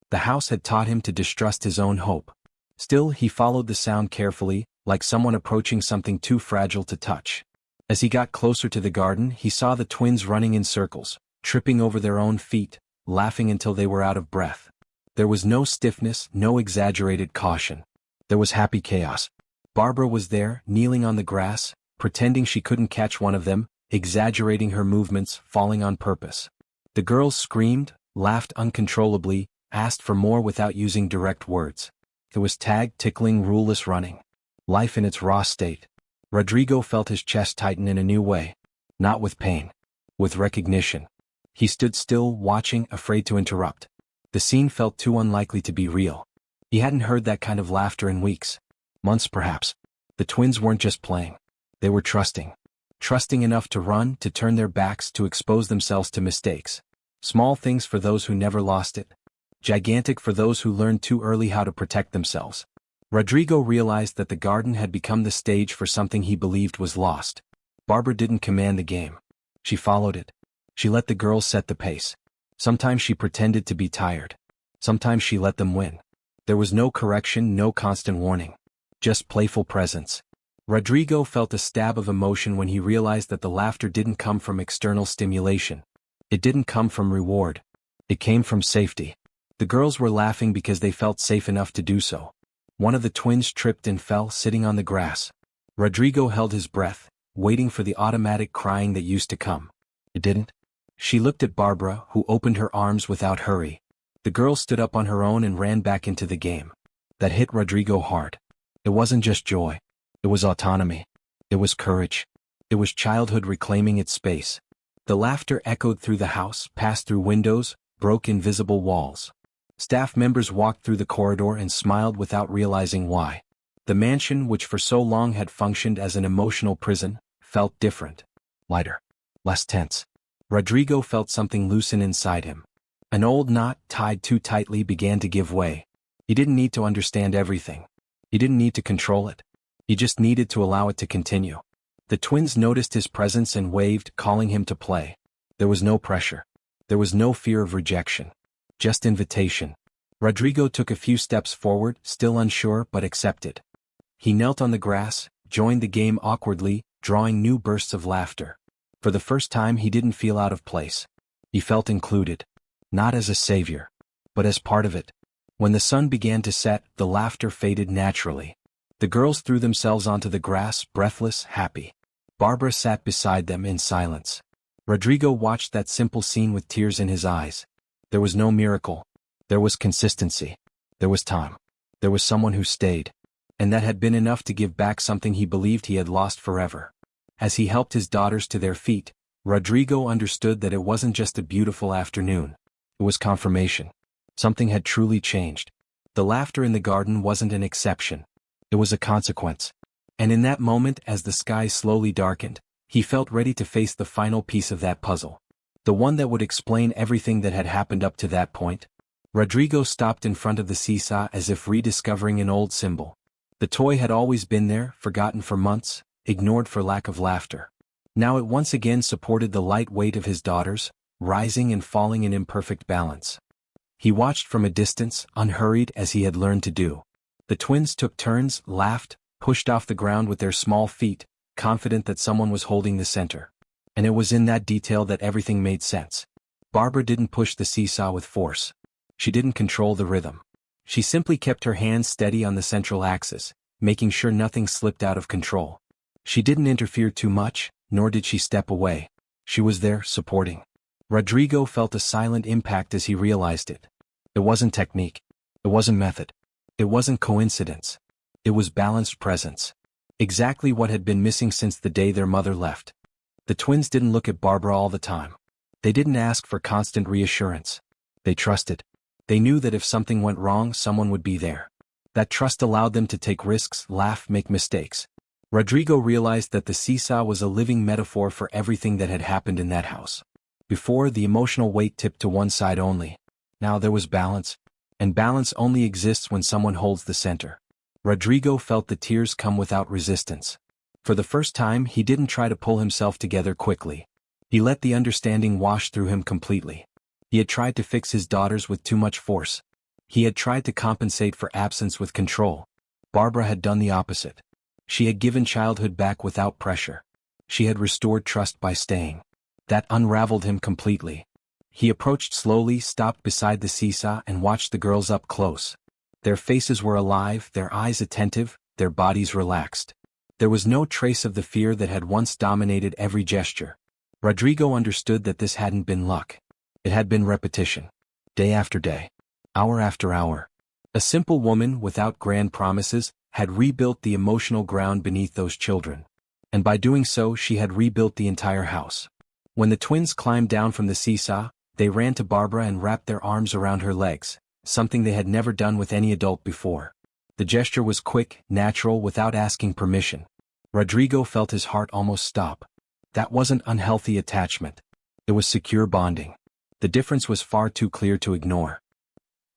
The house had taught him to distrust his own hope. Still, he followed the sound carefully, like someone approaching something too fragile to touch. As he got closer to the garden, he saw the twins running in circles, tripping over their own feet, laughing until they were out of breath. There was no stiffness, no exaggerated caution. There was happy chaos. Barbara was there, kneeling on the grass, pretending she couldn't catch one of them, exaggerating her movements, falling on purpose. The girls screamed, laughed uncontrollably, asked for more without using direct words. It was tag, tickling, ruleless running. Life in its raw state. Rodrigo felt his chest tighten in a new way. Not with pain. With recognition. He stood still, watching, afraid to interrupt. The scene felt too unlikely to be real. He hadn't heard that kind of laughter in weeks. Months perhaps. The twins weren't just playing. They were trusting. Trusting enough to run, to turn their backs, to expose themselves to mistakes. Small things for those who never lost it. Gigantic for those who learned too early how to protect themselves. Rodrigo realized that the garden had become the stage for something he believed was lost. Barbara didn't command the game. She followed it. She let the girls set the pace. Sometimes she pretended to be tired. Sometimes she let them win. There was no correction, no constant warning. Just playful presence. Rodrigo felt a stab of emotion when he realized that the laughter didn't come from external stimulation. It didn't come from reward. It came from safety. The girls were laughing because they felt safe enough to do so. One of the twins tripped and fell, sitting on the grass. Rodrigo held his breath, waiting for the automatic crying that used to come. It didn't. She looked at Barbara, who opened her arms without hurry. The girl stood up on her own and ran back into the game. That hit Rodrigo hard. It wasn't just joy. It was autonomy. It was courage. It was childhood reclaiming its space. The laughter echoed through the house, passed through windows, broke invisible walls. Staff members walked through the corridor and smiled without realizing why. The mansion, which for so long had functioned as an emotional prison, felt different. Lighter. Less tense. Rodrigo felt something loosen inside him. An old knot, tied too tightly, began to give way. He didn't need to understand everything. He didn't need to control it. He just needed to allow it to continue. The twins noticed his presence and waved, calling him to play. There was no pressure. There was no fear of rejection. Just invitation. Rodrigo took a few steps forward, still unsure but accepted. He knelt on the grass, joined the game awkwardly, drawing new bursts of laughter. For the first time he didn't feel out of place. He felt included. Not as a savior, but as part of it. When the sun began to set, the laughter faded naturally. The girls threw themselves onto the grass, breathless, happy. Barbara sat beside them in silence. Rodrigo watched that simple scene with tears in his eyes. There was no miracle. There was consistency. There was time. There was someone who stayed. And that had been enough to give back something he believed he had lost forever. As he helped his daughters to their feet, Rodrigo understood that it wasn't just a beautiful afternoon. It was confirmation. Something had truly changed. The laughter in the garden wasn't an exception. It was a consequence. And in that moment, as the sky slowly darkened, he felt ready to face the final piece of that puzzle. The one that would explain everything that had happened up to that point. Rodrigo stopped in front of the seesaw as if rediscovering an old symbol. The toy had always been there, forgotten for months, ignored for lack of laughter. Now it once again supported the light weight of his daughters, rising and falling in imperfect balance. He watched from a distance, unhurried as he had learned to do. The twins took turns, laughed, pushed off the ground with their small feet, confident that someone was holding the center. And it was in that detail that everything made sense. Barbara didn't push the seesaw with force. She didn't control the rhythm. She simply kept her hands steady on the central axis, making sure nothing slipped out of control. She didn't interfere too much, nor did she step away. She was there, supporting. Rodrigo felt a silent impact as he realized it. It wasn't technique. It wasn't method. It wasn't coincidence. It was balanced presence. Exactly what had been missing since the day their mother left. The twins didn't look at Barbara all the time. They didn't ask for constant reassurance. They trusted. They knew that if something went wrong, someone would be there. That trust allowed them to take risks, laugh, make mistakes. Rodrigo realized that the seesaw was a living metaphor for everything that had happened in that house. Before, the emotional weight tipped to one side only. Now there was balance. And balance only exists when someone holds the center. Rodrigo felt the tears come without resistance. For the first time, he didn't try to pull himself together quickly. He let the understanding wash through him completely. He had tried to fix his daughters with too much force. He had tried to compensate for absence with control. Barbara had done the opposite. She had given childhood back without pressure. She had restored trust by staying. That unraveled him completely. He approached slowly, stopped beside the seesaw, and watched the girls up close. Their faces were alive, their eyes attentive, their bodies relaxed. There was no trace of the fear that had once dominated every gesture. Rodrigo understood that this hadn't been luck. It had been repetition. Day after day. Hour after hour. A simple woman, without grand promises, had rebuilt the emotional ground beneath those children. And by doing so, she had rebuilt the entire house. When the twins climbed down from the seesaw, they ran to Barbara and wrapped their arms around her legs, something they had never done with any adult before. The gesture was quick, natural, without asking permission. Rodrigo felt his heart almost stop. That wasn't unhealthy attachment. It was secure bonding. The difference was far too clear to ignore.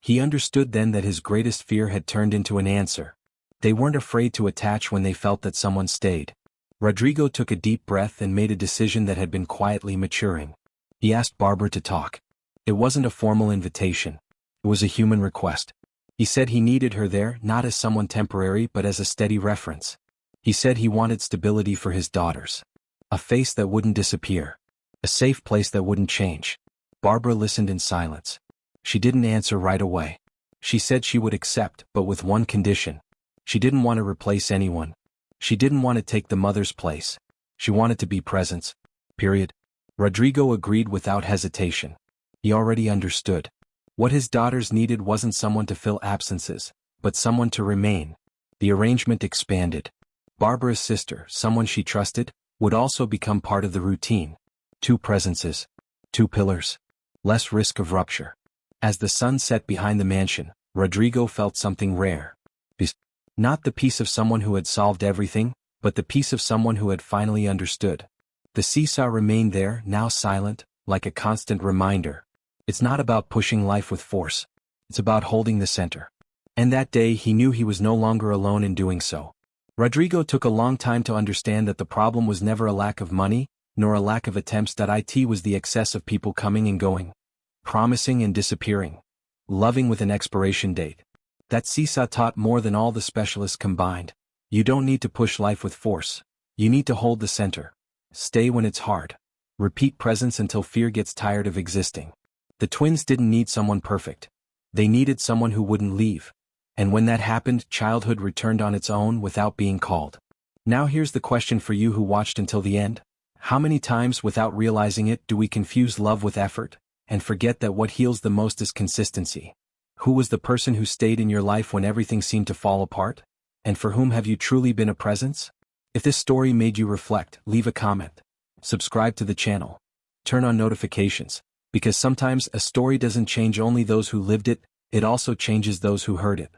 He understood then that his greatest fear had turned into an answer. They weren't afraid to attach when they felt that someone stayed. Rodrigo took a deep breath and made a decision that had been quietly maturing. He asked Barbara to talk. It wasn't a formal invitation. It was a human request. He said he needed her there, not as someone temporary but as a steady reference. He said he wanted stability for his daughters. A face that wouldn't disappear. A safe place that wouldn't change. Barbara listened in silence. She didn't answer right away. She said she would accept, but with one condition. She didn't want to replace anyone. She didn't want to take the mother's place. She wanted to be presence. Period. Rodrigo agreed without hesitation. He already understood. What his daughters needed wasn't someone to fill absences, but someone to remain. The arrangement expanded. Barbara's sister, someone she trusted, would also become part of the routine. 2 presences. 2 pillars. Less risk of rupture. As the sun set behind the mansion, Rodrigo felt something rare. Not the peace of someone who had solved everything, but the peace of someone who had finally understood. The seesaw remained there, now silent, like a constant reminder. It's not about pushing life with force. It's about holding the center. And that day he knew he was no longer alone in doing so. Rodrigo took a long time to understand that the problem was never a lack of money, nor a lack of attempts. It was the excess of people coming and going, promising and disappearing, loving with an expiration date. That seesaw taught more than all the specialists combined. You don't need to push life with force. You need to hold the center. Stay when it's hard. Repeat presence until fear gets tired of existing. The twins didn't need someone perfect. They needed someone who wouldn't leave. And when that happened, childhood returned on its own without being called. Now here's the question for you who watched until the end. How many times, without realizing it, do we confuse love with effort, and forget that what heals the most is consistency? Who was the person who stayed in your life when everything seemed to fall apart? And for whom have you truly been a presence? If this story made you reflect, leave a comment. Subscribe to the channel. Turn on notifications, because sometimes a story doesn't change only those who lived it, it also changes those who heard it.